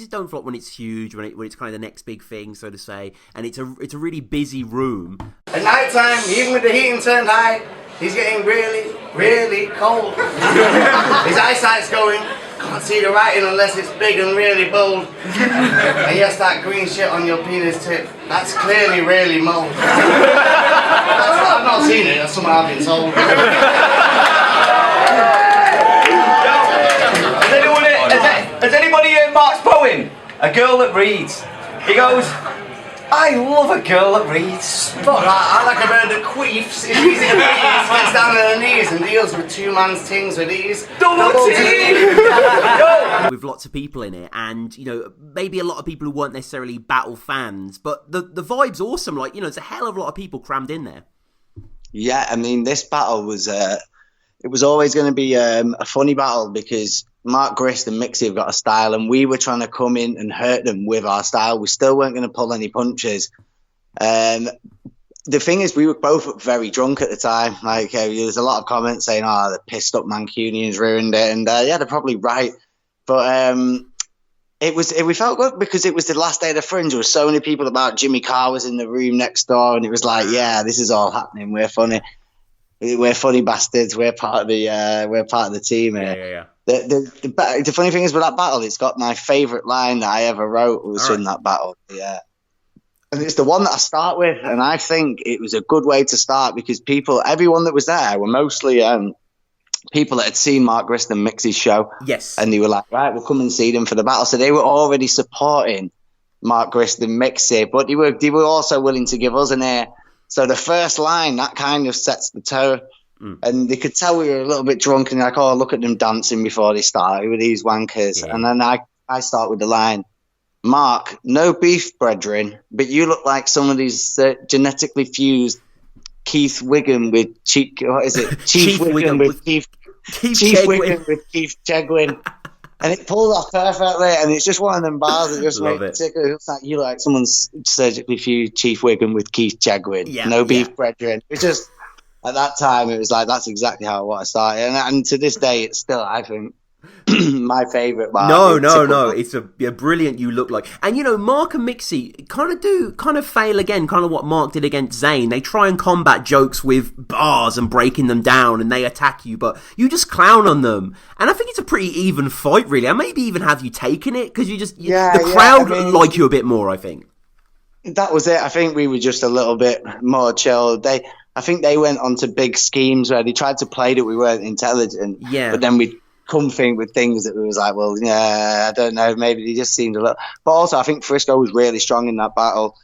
Don't Flop when it's huge, when it's kind of the next big thing, so to say, and it's a really busy room. At night time, even with the heating turned high, he's getting really, really cold. His eyesight's going. Can't see the writing unless it's big and really bold. And yes, that green shit on your penis tip, that's clearly really mold. I've not seen it. That's something I've been told. Has anybody heard Mark's poem? A Girl That Reads. He goes, I love a girl that reads. But I like a bird that queefs. It's easy to please. Gets down on her knees and deals with two man's tings with ease. Double team! With lots of people in it, and maybe a lot of people who weren't necessarily battle fans, but the vibe's awesome. Like, it's a hell of a lot of people crammed in there. Yeah, I mean, this battle was it was always going to be a funny battle because Mark Grist and Mixy have got a style, and we were trying to come in and hurt them with our style. We still weren't going to pull any punches. The thing is, we were both very drunk at the time. Like, there's a lot of comments saying, "Oh, the pissed up Mancunians ruined it," and they're probably right. But we felt good because it was the last day of the Fringe. There were so many people about. Jimmy Carr was in the room next door, and it was like, yeah, this is all happening. We're funny. We're funny bastards. We're part of the team here. Yeah. The funny thing is with that battle, it's got my favourite line that I ever wrote was in that battle. Yeah. And it's the one that I start with, and I think it was a good way to start because everyone that was there were mostly people that had seen Mark Grist and Mixy's show. Yes. And they were like, right, we'll come and see them for the battle. So they were already supporting Mark Grist and Mixy, but they were also willing to give us an ear. So the first line, that kind of sets the tone. And they could tell we were a little bit drunk and like, oh, look at them dancing before they started with these wankers. Yeah. And then I start with the line, Mark, no beef, brethren, but you look like some of these genetically fused Keith Wiggin with Chief Wiggin with Keith Chegwin. And it pulled off perfectly, and it's just one of them bars that just make it tickle. It looks like you someone's surgically fused Chief Wiggin with Keith Chegwin. Yeah, no beef, brethren. It's just at that time, it was like, that's exactly how I want to start. And to this day, it's still, I think, my favourite bar. No. It's a brilliant You Look Like. And, Mark and Mixy kind of fail again, kind of what Mark did against Zayn. They try and combat jokes with bars and breaking them down, and they attack you, but you just clown on them. And I think it's a pretty even fight, really. And maybe even have you taken it, because the crowd like you a bit more, I think. That was it. I think we were just a little bit more chilled. I think they went on to big schemes where they tried to play that we weren't intelligent. Yeah. But then we'd come with things that we was like, well, yeah, I don't know. Maybe they just seemed a little. But also, I think Frisko was really strong in that battle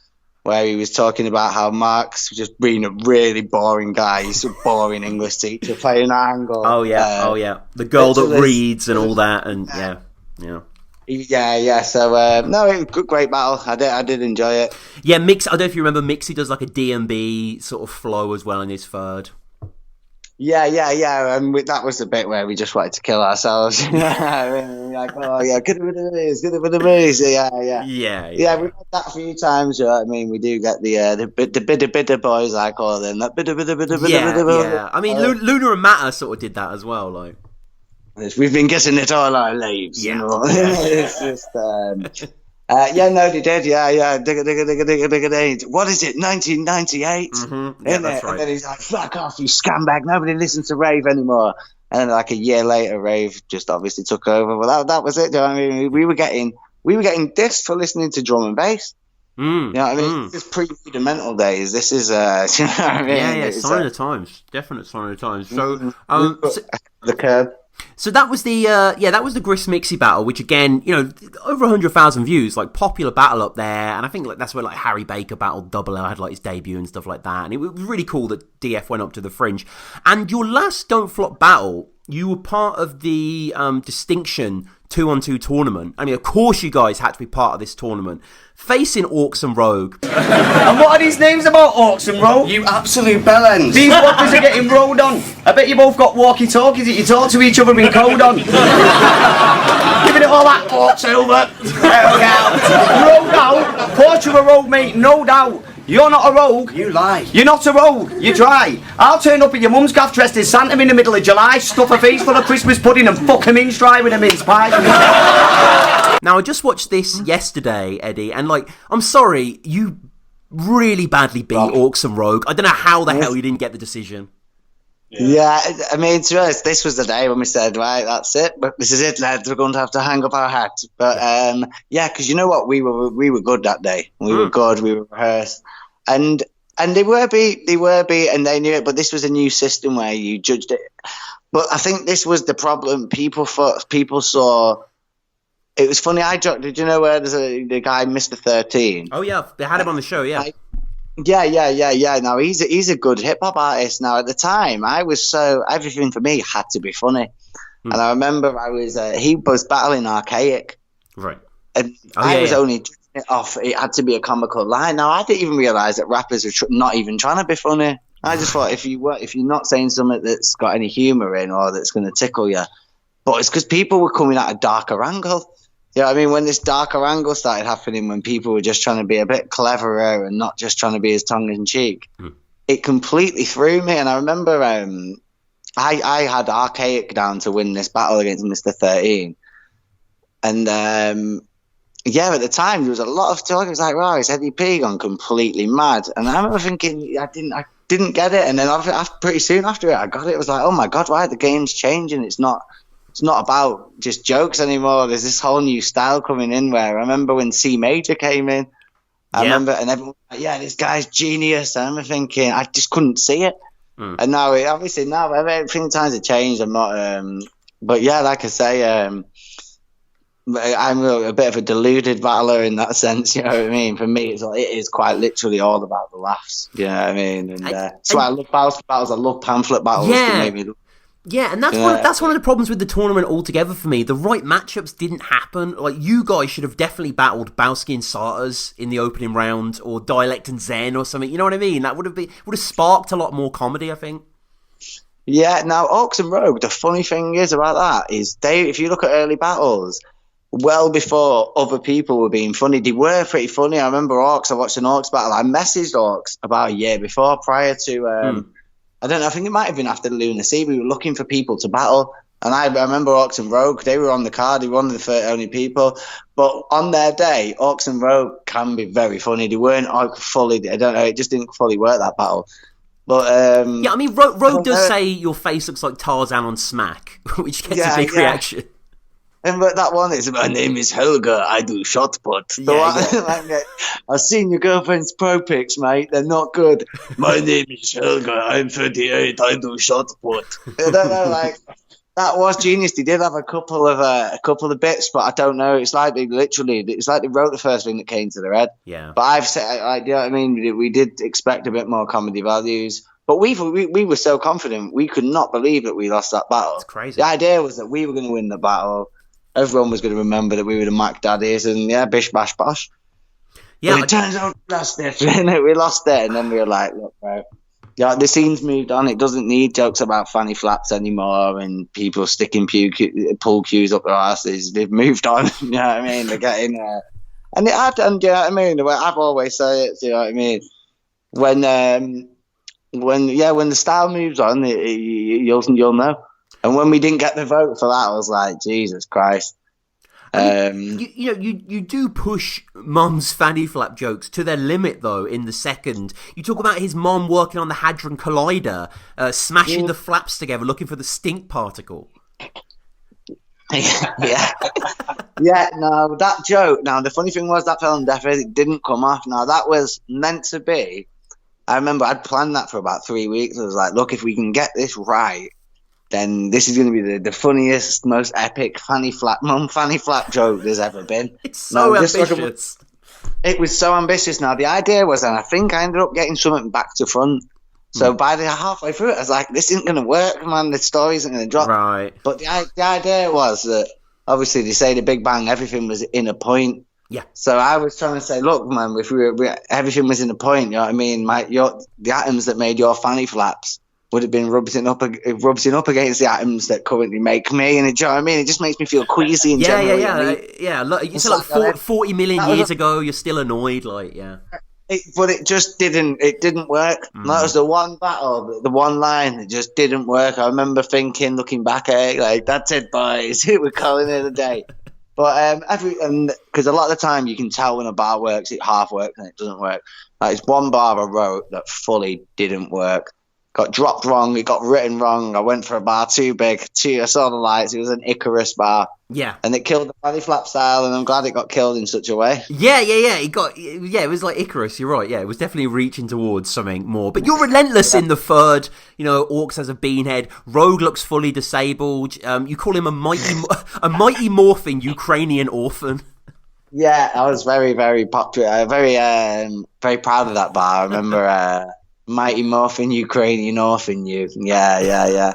where he was talking about how Mark's just being a really boring guy. He's a boring English teacher playing that angle. Oh, yeah. The girl that reads and all that. And yeah. Yeah. So no, it was a great battle. I did enjoy it. Yeah, Mix. I don't know if you remember, Mixy does like a D&B sort of flow as well in his third. Yeah. And that was the bit where we just wanted to kill ourselves. Like, oh yeah, could have been a maze. Yeah. We've had that a few times. You know what I mean? We do get the bidder boys, I call them. That bidder. Yeah. I mean, Lunar and Matter sort of did that as well, like. We've been getting it all our lives. Yeah. It's just, no, they did. Yeah. Digga. What is it? 1998? Mm-hmm. Yeah, that's right. And then he's like, fuck off, you scumbag. Nobody listens to rave anymore. And then like a year later, rave just obviously took over. Well, that was it. You know what I mean? We were getting dissed for listening to drum and bass. You know what I mean? This is pre-rudimental days. This is, you know what I mean? Yeah, sign of the times. Definite sign of the times. So, the curb. So that was the Grist Mixy battle, which again, over 100,000 views, like popular battle up there, and I think that's where like Harry Baker battled Double L, had like his debut and stuff like that, and it was really cool that DF went up to the Fringe. And your last Don't Flop battle, you were part of the Distinction 2-on-2 tournament. I mean, of course you guys had to be part of this tournament, facing Aukes and Rogue. And what are these names about, Aukes and Rogue? You absolute bellends. These fuckers are getting rolled on. I bet you both got walkie-talkies that you talk to each other in code on. Giving it all that Aukes over. Rogue out. Of course you're a rogue, mate, no doubt. You're not a rogue. You lie. You're not a rogue. You try. I'll turn up at your mum's gaff dressed as Santa in the middle of July, stuff a face full of Christmas pudding and fuck a mince dry with a mince pie. Now, I just watched this yesterday, Eddie, and like, I'm sorry, you really badly beat Aukes and Rogue. I don't know how the hell you didn't get the decision. Yeah, I mean, to be honest, this was the day when we said, right, that's it. But this is it, lads. We're going to have to hang up our hats. But because you know what, we were good that day. We were good. We were rehearsed, and they were beat, and they knew it. But this was a new system where you judged it. But I think this was the problem. People saw. It was funny. Did you know where there's the guy Mr. 13? Oh yeah, they had him on the show. Yeah. Yeah. Now he's a good hip hop artist. Now at the time, everything for me had to be funny, and I remember he was battling Archaic, right? And I was only judging it off. It had to be a comical line. Now I didn't even realize that rappers are not even trying to be funny. I just thought if you're not saying something that's got any humor in or that's going to tickle you, but it's because people were coming at a darker angle. You know what I mean? When this darker angle started happening, when people were just trying to be a bit cleverer and not just trying to be as tongue-in-cheek, it completely threw me. And I remember I had Archaic down to win this battle against Mr. 13. And, at the time, there was a lot of talk. It was like, wow, is Eddie P gone completely mad? And I remember thinking, I didn't get it. And then pretty soon after it, I got it. It was like, oh, my God, right, the game's changing. It's not about just jokes anymore. There's this whole new style coming in where I remember when C Major came in, I remember, and everyone was like, this guy's genius. And I'm thinking, I just couldn't see it. And now, everything times have changed. I'm not, but yeah, like I say, I'm a bit of a deluded battler in that sense. You know what I mean? For me, it is quite literally all about the laughs. You know what I mean? And that's why I love battles. I love pamphlet battles. Yeah, and that's one of the problems with the tournament altogether for me. The right matchups didn't happen. Like, you guys should have definitely battled Bowski and Sarters in the opening round, or Dialect and Zen or something. You know what I mean? That would have sparked a lot more comedy, I think. Yeah, now Aukes and Rogue, the funny thing is about that is if you look at early battles, well before other people were being funny, they were pretty funny. I remember Aukes, I watched an Aukes battle. I messaged Aukes about a year before, prior to I don't know, I think it might have been after the Lunar Sea. We were looking for people to battle. And I remember Aukes and Rogue, they were on the card. They were one of the only people. But on their day, Aukes and Rogue can be very funny. They weren't fully, I don't know, it just didn't fully work, that battle. But yeah, I mean, Rogue does say your face looks like Tarzan on Smack, which gets a big reaction. And but that one is, my name is Helga, I do shot put. I've seen your girlfriend's pro pics, mate. They're not good. My name is Helga, I'm 38, I do shot put. I don't know, like, that was genius. They did have a couple of bits, but I don't know. It's like they wrote the first thing that came to their head. Yeah. But I've said, you know what I mean? We did expect a bit more comedy values. But we were so confident. We could not believe that we lost that battle. It's crazy. The idea was that we were going to win the battle. Everyone was going to remember that we were the Mac Daddies, and bish, bash, bosh. Yeah, but it turns out we lost it. We lost it, and then we were like, look, bro. Yeah, the scene's moved on. It doesn't need jokes about fanny flaps anymore and people sticking pull cues up their asses. They've moved on. You know what I mean? They're getting and it had, and you know what I mean? I've always said it. You know what I mean? When the style moves on, you'll know. And when we didn't get the vote for that, I was like, Jesus Christ. You do push Mum's fanny flap jokes to their limit, though, in the second. You talk about his mom working on the Hadron Collider, smashing the flaps together, looking for the stink particle. Yeah. No, that joke. Now, the funny thing was that fell on deaf ears. It didn't come off. Now, that was meant to be. I remember I'd planned that for about 3 weeks. I was like, look, if we can get this right, then this is going to be the funniest, most epic fanny flap joke there's ever been. It's so ambitious. It was so ambitious. Now, the idea was, and I think I ended up getting something back to front. So by the halfway through it, I was like, this isn't going to work, man. The story isn't going to drop. Right. But the idea was that, obviously, they say the Big Bang, everything was in a point. Yeah. So I was trying to say, look, man, if everything was in a point, you know what I mean? The atoms that made your fanny flaps would have been rubbing up against the atoms that currently make me, and do you know what I mean? It just makes me feel queasy and generally. Yeah. It's like 40 million years ago, you're still annoyed, like, yeah. But it just didn't. It didn't work. That was the one battle, the one line that just didn't work. I remember thinking, looking back at it, like, that's it, boys. We're calling it a day. But because a lot of the time you can tell when a bar works, it half works and it doesn't work. Like, it's one bar I wrote that fully didn't work. Got dropped wrong, it got written wrong. I went for a bar too big. I saw the lights. It was an Icarus bar. Yeah. And it killed the fanny flap style, and I'm glad it got killed in such a way. Yeah. It was like Icarus, you're right. Yeah, it was definitely reaching towards something more. But you're relentless in the third. You know, Aukes has a beanhead. Rogue looks fully disabled. You call him a mighty morphing Ukrainian orphan. Yeah, I was very, very popular. Very proud of that bar. I remember... Mighty Morphin Ukrainian orphan you. Yeah,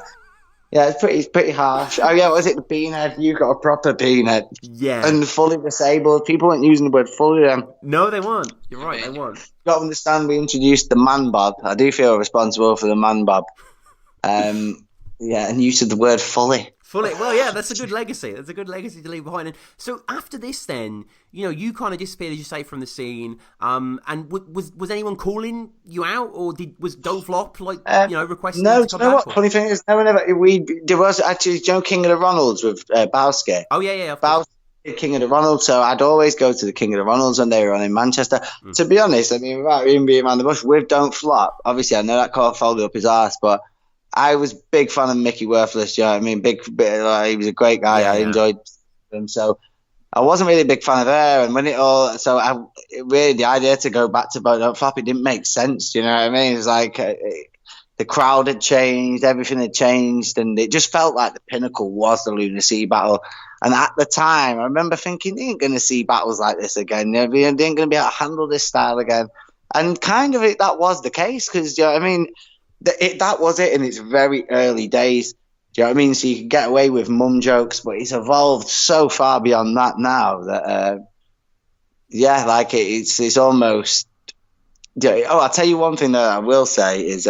it's pretty harsh. Oh yeah, was it the beanhead? You got a proper beanhead. Yeah. And fully disabled. People weren't using the word fully then. No, they weren't. You're right, they weren't. You got to understand we introduced the man bob. I do feel responsible for the man bob. And use of the word fully. Well, yeah, that's a good legacy. That's a good legacy to leave behind. And so after this, then, you know, you kind of disappeared, as you say, from the scene. And was anyone calling you out, or was Don't Flop requesting? No, you to come you know back, what? Funny thing is, no one ever. There was actually King of the Ronalds with Bowski. Oh yeah. Bowski, King of the Ronalds. So I'd always go to the King of the Ronalds when they were on in Manchester. To be honest, I mean, without even being around the bush, with Don't Flop, obviously I know that call folded up his ass, but I was big fan of Mickey Worthless, you know what I mean? He was a great guy. Yeah, I enjoyed him. So I wasn't really a big fan of her. And when the idea to go back to Don't Flop, it didn't make sense, you know what I mean? It was like the crowd had changed, everything had changed, and it just felt like the pinnacle was the Lunar Sea battle. And at the time, I remember thinking, they ain't going to see battles like this again. They ain't going to be able to handle this style again. And kind of that was the case, because, you know what I mean? That was it in its very early days. Do you know what I mean? So you could get away with mum jokes, but it's evolved so far beyond that now that, it's almost... I'll tell you one thing that I will say is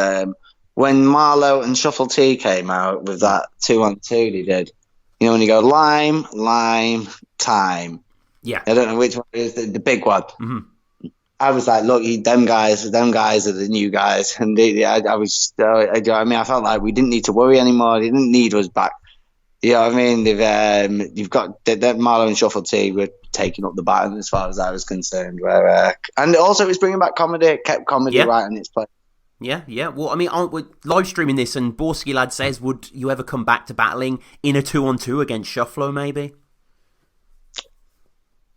when Marlowe and Shuffle T came out with that 2-on-2 they did, you know, when you go lime, time. Yeah. I don't know which one it is, the big one. Mm-hmm. I was like, look, them guys are the new guys, and I was, you know what I mean, I felt like we didn't need to worry anymore. They didn't need us back. You know what I mean? You've got that Marlowe and Shuffle T were taking up the baton as far as I was concerned. And also, it was bringing back comedy. It kept comedy right in its place. Yeah. Well, I mean, we're live streaming this, and Borsky Lad says, would you ever come back to battling in a 2-on-2 against Shufflo, maybe?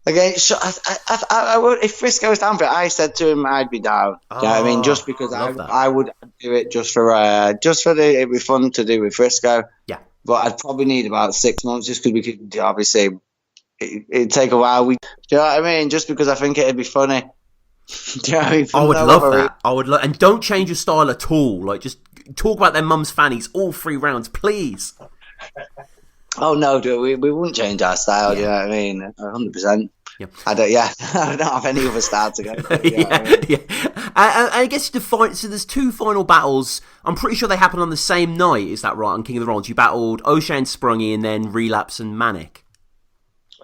Okay, so I would, if Frisko was down for it, I said to him I'd be down. Do you know what I mean? Just because I would do it just for it'd be fun to do with Frisko. Yeah. But I'd probably need about 6 months just because we could obviously it'd take a while. Do you know what I mean? Just because I think it'd be funny. Do you know what I mean? I would love that. I would and don't change your style at all. Like, just talk about their mum's fannies all 3 rounds, please. Oh no, we wouldn't change our style. Yeah. Do you know what I mean? 100%. Yeah. I don't have any other style to go for. I guess so there's 2 final battles. I'm pretty sure they happen on the same night. Is that right? On King of the Realms, you battled Oshea and Sprungy, and then Reelapse and Manikye.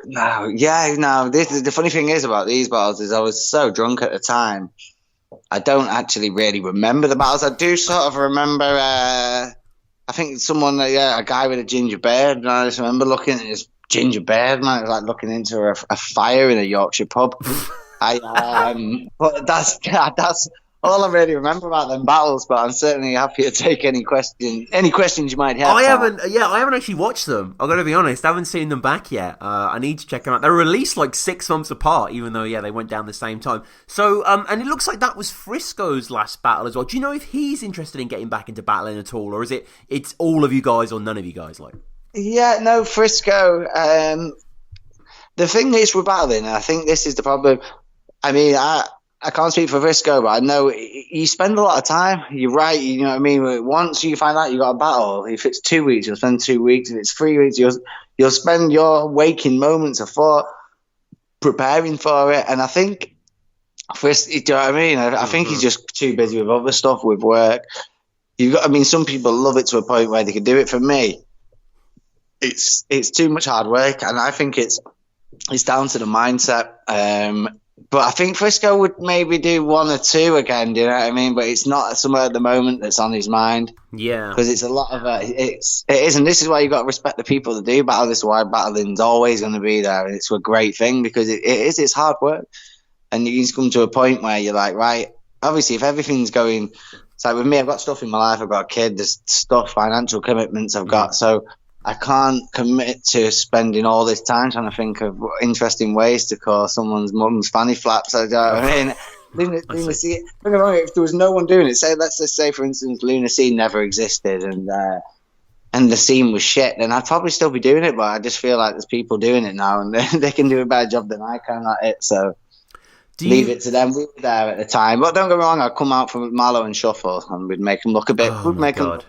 No. The funny thing is about these battles is I was so drunk at the time. I don't actually really remember the battles. I do sort of remember. I think someone, a guy with a ginger beard. And I just remember looking at his ginger beard, man. It was like looking into a fire in a Yorkshire pub. But that's all I really remember about them battles. But I'm certainly happy to take any questions you might have. I haven't actually watched them. I've got to be honest. I haven't seen them back yet. I need to check them out. They were released like 6 months apart, even though they went down the same time. So and it looks like that was Frisko's last battle as well. Do you know if he's interested in getting back into battling at all, or is it's all of you guys or none of you guys? Like, yeah, no, Frisko. The thing is with battling, and I think this is the problem. I mean, I can't speak for Frisko, but I know you spend a lot of time. You're right, you know what I mean? Once you find out you got a battle, if it's 2 weeks, you'll spend 2 weeks. If it's 3 weeks, you'll spend your waking moments of thought preparing for it. And I think, do you know what I mean? I think he's just too busy with other stuff, with work. Some people love it to a point where they could do it. For me, it's too much hard work, and I think it's down to the mindset. But I think Frisko would maybe do 1 or 2 again. Do you know what I mean? But it's not somewhere at the moment that's on his mind. Yeah, because it's a lot of it is, and this is why you got to respect the people that do battle. This is why battling's always going to be there, and it's a great thing because it's hard work, and you just come to a point where you're like, right. Obviously, if everything's going, it's like with me, I've got stuff in my life. I've got a kid. There's stuff, financial commitments I've got, so I can't commit to spending all this time trying to think of interesting ways to call someone's mum's fanny flaps. I mean, Lunar C, don't get me wrong, if there was no one doing it, let's just say, for instance, Lunar C never existed and the scene was shit, then I'd probably still be doing it, but I just feel like there's people doing it now and they can do a better job than I can at it, so leave it to them. We were there at the time. But don't get me wrong, I'd come out from Marlowe and Shuffle and we'd make them look a bit... we'd make them...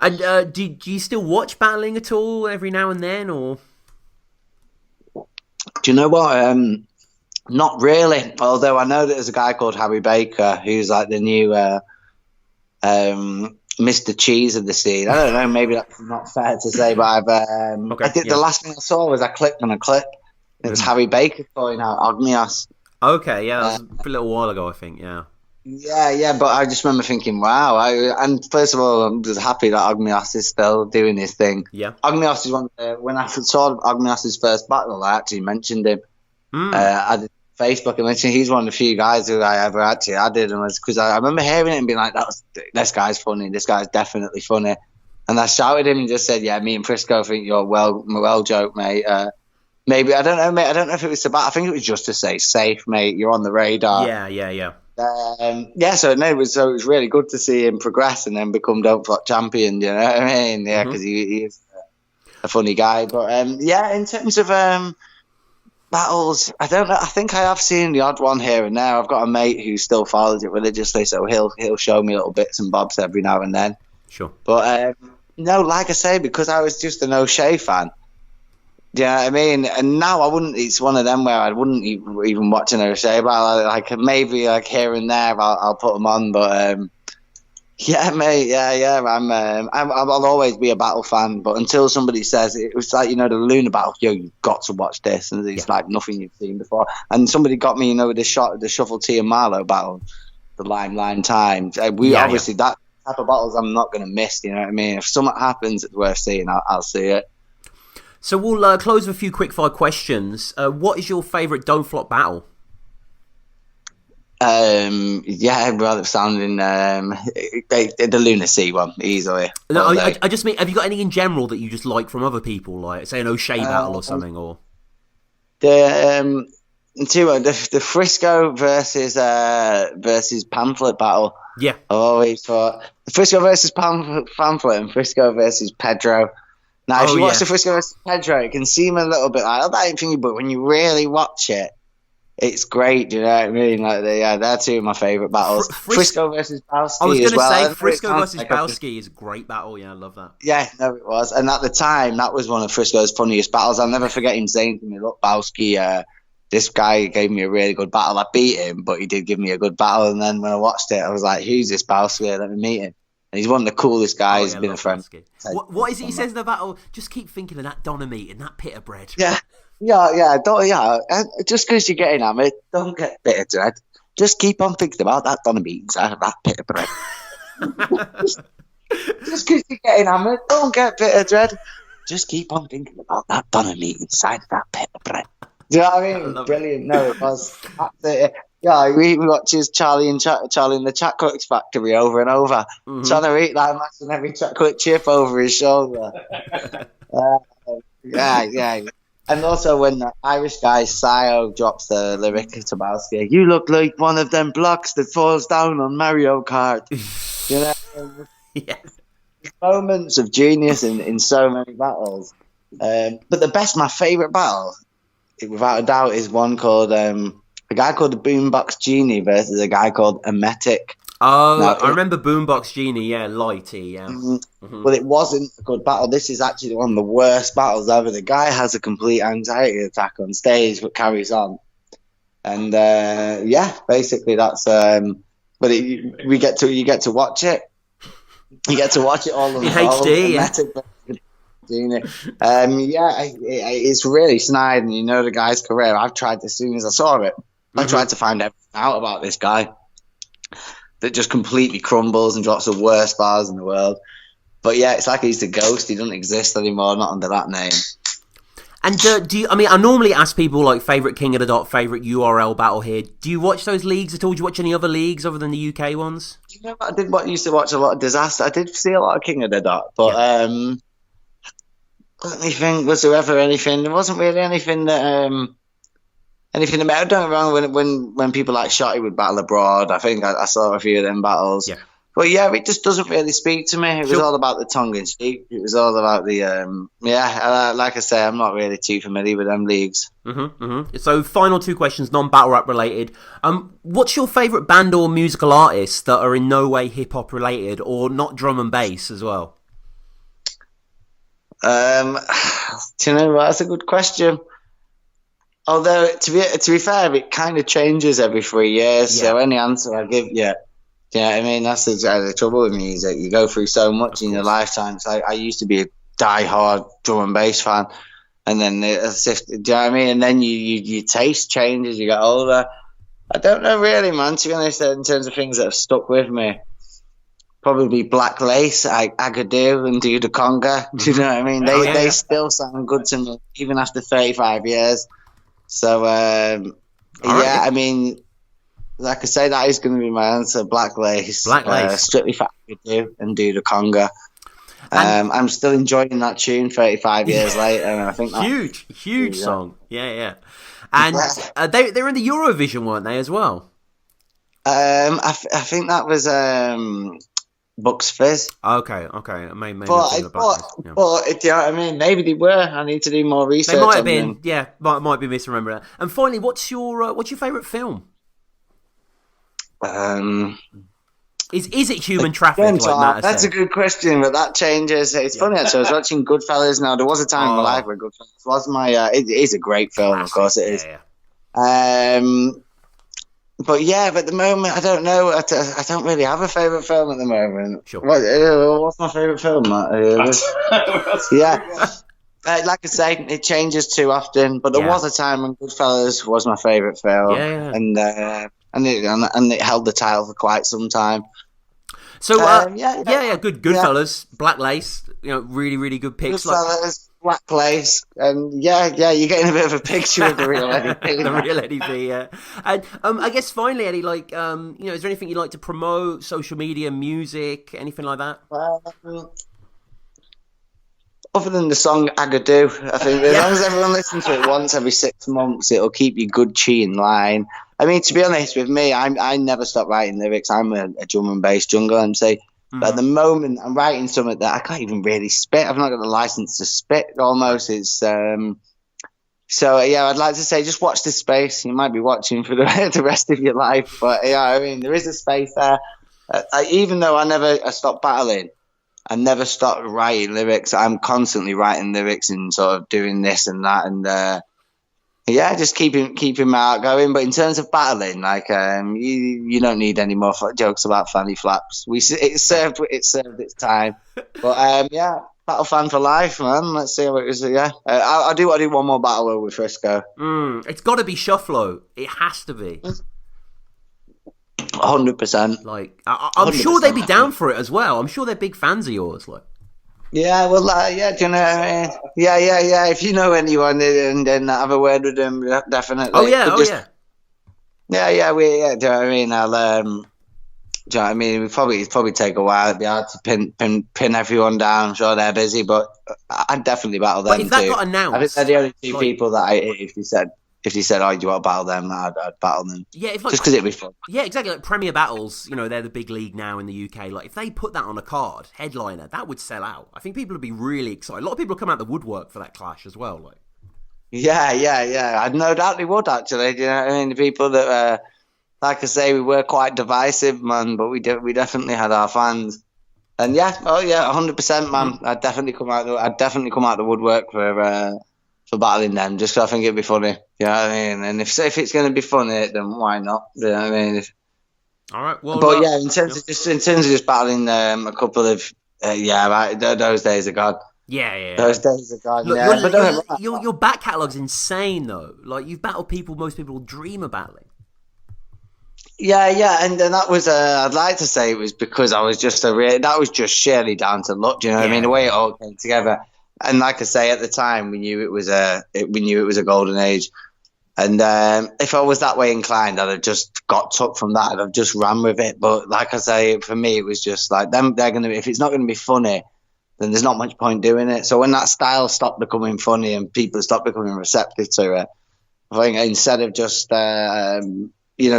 And do you still watch battling at all every now and then, or? Do you know what? Not really. Although I know that there's a guy called Harry Baker who's like the new Mr. Cheese of the scene. I don't know. Maybe that's not fair to say, but the last thing I saw was I clicked on a clip. It was Harry Baker calling out Ogmios. Okay, yeah, that was a little while ago, I think. Yeah. Yeah, but I just remember thinking, wow. And first of all, I'm just happy that Ogmios is still doing his thing. Yeah. Ogmios is one. When I saw Ogmios' first battle, I actually mentioned him. I did Facebook and mentioned he's one of the few guys who I ever actually added, and was because I remember hearing it and being like, this guy's funny. This guy's definitely funny. And I shouted him and just said, yeah, me and Frisko think you're well joke, mate. Maybe I don't know, mate. I don't know if it was about. I think it was just to say safe, mate. You're on the radar. Yeah. So it was really good to see him progress and then become Don't Flop champion. You know what I mean? Yeah, because he is a funny guy. But in terms of battles, I don't know. I think I have seen the odd one here and there. I've got a mate who still follows it religiously, so he'll show me little bits and bobs every now and then. Sure. But no, like I say, because I was just an Oshea fan. Do you know what I mean? And now I wouldn't. It's one of them where I wouldn't even watch an Oshea battle. Like maybe like here and there, I'll put them on. But Yeah, mate. Yeah. I'll always be a battle fan, but until somebody says it was like, the Lunar battle, you've got to watch this, and it's like nothing you've seen before. And somebody got me, the Shuffle T and Marlowe battle, the Line Time. That type of battles I'm not going to miss. You know what I mean? If something happens, it's worth seeing. I'll see it. So we'll close with a few quick-fire questions. What is your favourite Don't Flop battle? Rather sounding the Lunar Sea one easily. No, I just mean, have you got any in general that you just like from other people, like say an Oshea battle or something, or the Frisko versus Pamphlet battle? Yeah, I've always thought the Frisko versus Pamphlet and Frisko versus Pedro. Now, if you watch the Frisko versus Pedro, it can seem a little bit like that thing, but when you really watch it, it's great. Do you know what I mean? Like, they're two of my favourite battles. Frisko versus Bowski. I was going to say Frisko versus Bowski is a great battle. Yeah, I love that. Yeah, no, it was. And at the time, that was one of Frisko's funniest battles. I'll never forget him saying to me, "Look, Bowski, this guy gave me a really good battle. I beat him, but he did give me a good battle." And then when I watched it, I was like, "Who's this Bowski? Let me meet him." And he's one of the coolest guys. He's been a friend. What is it he says in the battle? Just keep thinking of that doner meat and that pit of bread. Yeah. Just because you're getting hammered, don't get bitter dread. Just keep on thinking about that doner meat inside of that pit of bread. just because you're getting hammered, don't get bitter dread. Just keep on thinking about that doner meat inside of that pit of bread. Do you know what I mean? Brilliant. No, it was. Yeah, we watches Charlie in the Chocolate Factory over and over, trying to eat that mass and every chocolate chip over his shoulder. Yeah. And also when the Irish guy Sio drops the lyric to Bowski, "You look like one of them blocks that falls down on Mario Kart." You know, moments of genius in so many battles. But my favourite battle, without a doubt, is one called a guy called the Boombox Genie versus a guy called Emetic. Oh, now, I remember Boombox Genie, Lighty, Well, it wasn't a good battle. This is actually one of the worst battles ever. The guy has a complete anxiety attack on stage, but carries on. And basically that's. But you get to watch it. You get to watch it all in HD. It's really snide, and the guy's career. I've tried as soon as I saw it. I tried to find everything out about this guy that just completely crumbles and drops the worst bars in the world. But yeah, it's like he's the ghost. He doesn't exist anymore, not under that name. And I normally ask people like favourite King of the Dot, favourite URL battle here. Do you watch those leagues at all? Do you watch any other leagues other than the UK ones? You know what? I used to watch a lot of Disaster. I did see a lot of King of the Dot, but let me think. Was there ever anything? There wasn't really anything that anything about. Don't get me wrong. When people like Shotty would battle abroad, I think I saw a few of them battles. Yeah. But yeah, it just doesn't really speak to me. It was all about the tongue in cheek. It was all about the like I say, I'm not really too familiar with them leagues. So final two questions, non-battle rap related. What's your favourite band or musical artists that are in no way hip hop related or not drum and bass as well? Do you know what? That's a good question. Although to be fair, it kind of changes every 3 years. Yeah. So any answer I give you. Do you know what I mean? That's the trouble with music. You go through so much in your lifetime. So I used to be a die-hard drum and bass fan, and then it's just, do you know what I mean? And then your taste changes. You get older. I don't know really, man. To be honest, in terms of things that have stuck with me, probably Black Lace, Agadoo, and Do the Conga. Do you know what I mean? They still sound good to me even after 35 years. So I mean. Like I say, that is going to be my answer. Black Lace. Strictly for Agadoo and Do the Conga. I'm still enjoying that tune 35 years later, and I think that's huge song. Yeah. And they're in the Eurovision, weren't they, as well? I think that was Bucks Fizz. Okay. Maybe but do you know what I mean? Maybe they were. I need to do more research. They might have been. Yeah, might be misremembering that. And finally, what's your favourite film? Is it human traffic? That's a good question, but that changes. It's funny actually. I was watching Goodfellas. Now there was a time in my life where Goodfellas was my. It is a great film, of course it is. Yeah. But yeah, but at the moment, I don't know. I don't really have a favourite film at the moment. Sure. What's my favourite film, Matt? Yeah. Like I say, it changes too often. But there was a time when Goodfellas was my favourite film. Yeah. And it held the title for quite some time. So, Goodfellas, Black Lace, really, really good picks. Goodfellas, Black Lace, and you're getting a bit of a picture of the real Eddie B. The real Eddie B, yeah. And I guess finally, Eddie, is there anything you'd like to promote? Social media, music, anything like that? Other than the song Agadoo, I think as long as everyone listens to it once every 6 months, it'll keep your good chi in line. I mean, to be honest with me, I never stop writing lyrics. I'm a drum and bass jungle MC. But at the moment, I'm writing something that I can't even really spit. I've not got the license to spit almost. It's So, I'd like to say just watch this space. You might be watching for the rest of your life. But, there is a space there. Even though I stopped battling, I never stopped writing lyrics. I'm constantly writing lyrics and sort of doing this and that. And, just keeping my art going. But in terms of battling, you don't need any more jokes about fanny flaps. It served its time. But battle fan for life, man. Let's see how it is. I'll do one more battle with Frisko. It's got to be Shufflo. It has to be. 100%. I'm sure they'd be down for it as well. I'm sure they're big fans of yours. Yeah, well, do you know what I mean? Yeah. If you know anyone, and then have a word with them, definitely. Oh yeah. Do you know what I mean? Do you know what I mean? It'd probably take a while. It'd be hard to pin everyone down. I'm sure they're busy, but I'd definitely battle them but if that too. got announced, I think they're the only two people that if you said, "Oh, do you want to battle them?" I'd battle them. Yeah, just because it'd be fun. Yeah, exactly. Like Premier Battles, they're the big league now in the UK. If they put that on a card, headliner, that would sell out. I think people would be really excited. A lot of people come out the woodwork for that clash as well. Yeah. I'd no doubt they would actually. Do you know what I mean? The people that, like I say, we were quite divisive, man, but we definitely had our fans. And 100%, man. I'd definitely come out the woodwork for battling them, just 'cause I think it'd be funny. You know what I mean? And if it's going to be funny, then why not? You know what I mean? All right. Well, but in terms of just battling a couple of those days are gone. Yeah. Those days are gone. Look, your back catalogue's insane though. You've battled people most people dream of battling. Yeah, and that was I'd like to say it was because I was just that was just sheerly down to luck. Do you know what I mean? The way it all came together. And like I say, at the time, we knew it was a golden age. And if I was that way inclined, I'd have just got took from that. I'd have just ran with it. But like I say, for me, it was just like them. They're gonna be, if it's not gonna be funny, then there's not much point doing it. So when that style stopped becoming funny and people stopped becoming receptive to it, I think instead of just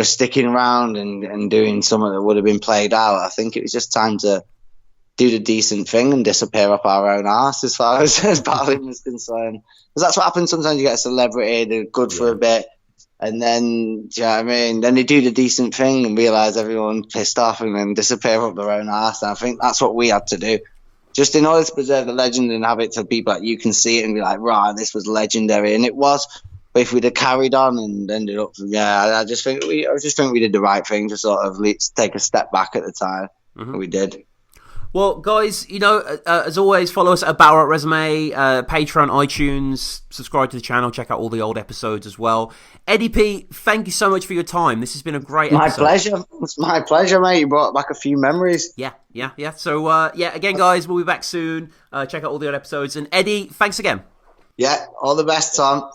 sticking around and doing something that would have been played out, I think it was just time to do the decent thing and disappear up our own arse as far as battling is concerned. Because that's what happens sometimes. You get a celebrity, they're good for a bit, and then, do you know what I mean? Then they do the decent thing and realise everyone's pissed off and then disappear up their own arse. And I think that's what we had to do. Just in order to preserve the legend and have it to people that you can see it and be like, right, this was legendary. And it was. But if we'd have carried on and ended up, I just think we did the right thing to sort of take a step back at the time. Mm-hmm. We did. Well, guys, as always, follow us at Battle Rap Resume, Patreon, iTunes, subscribe to the channel, check out all the old episodes as well. Eddie P, thank you so much for your time. This has been a great episode. My pleasure. It's my pleasure, mate. You brought back a few memories. Yeah. So, again, guys, we'll be back soon. Check out all the old episodes. And Eddie, thanks again. Yeah, all the best, Tom.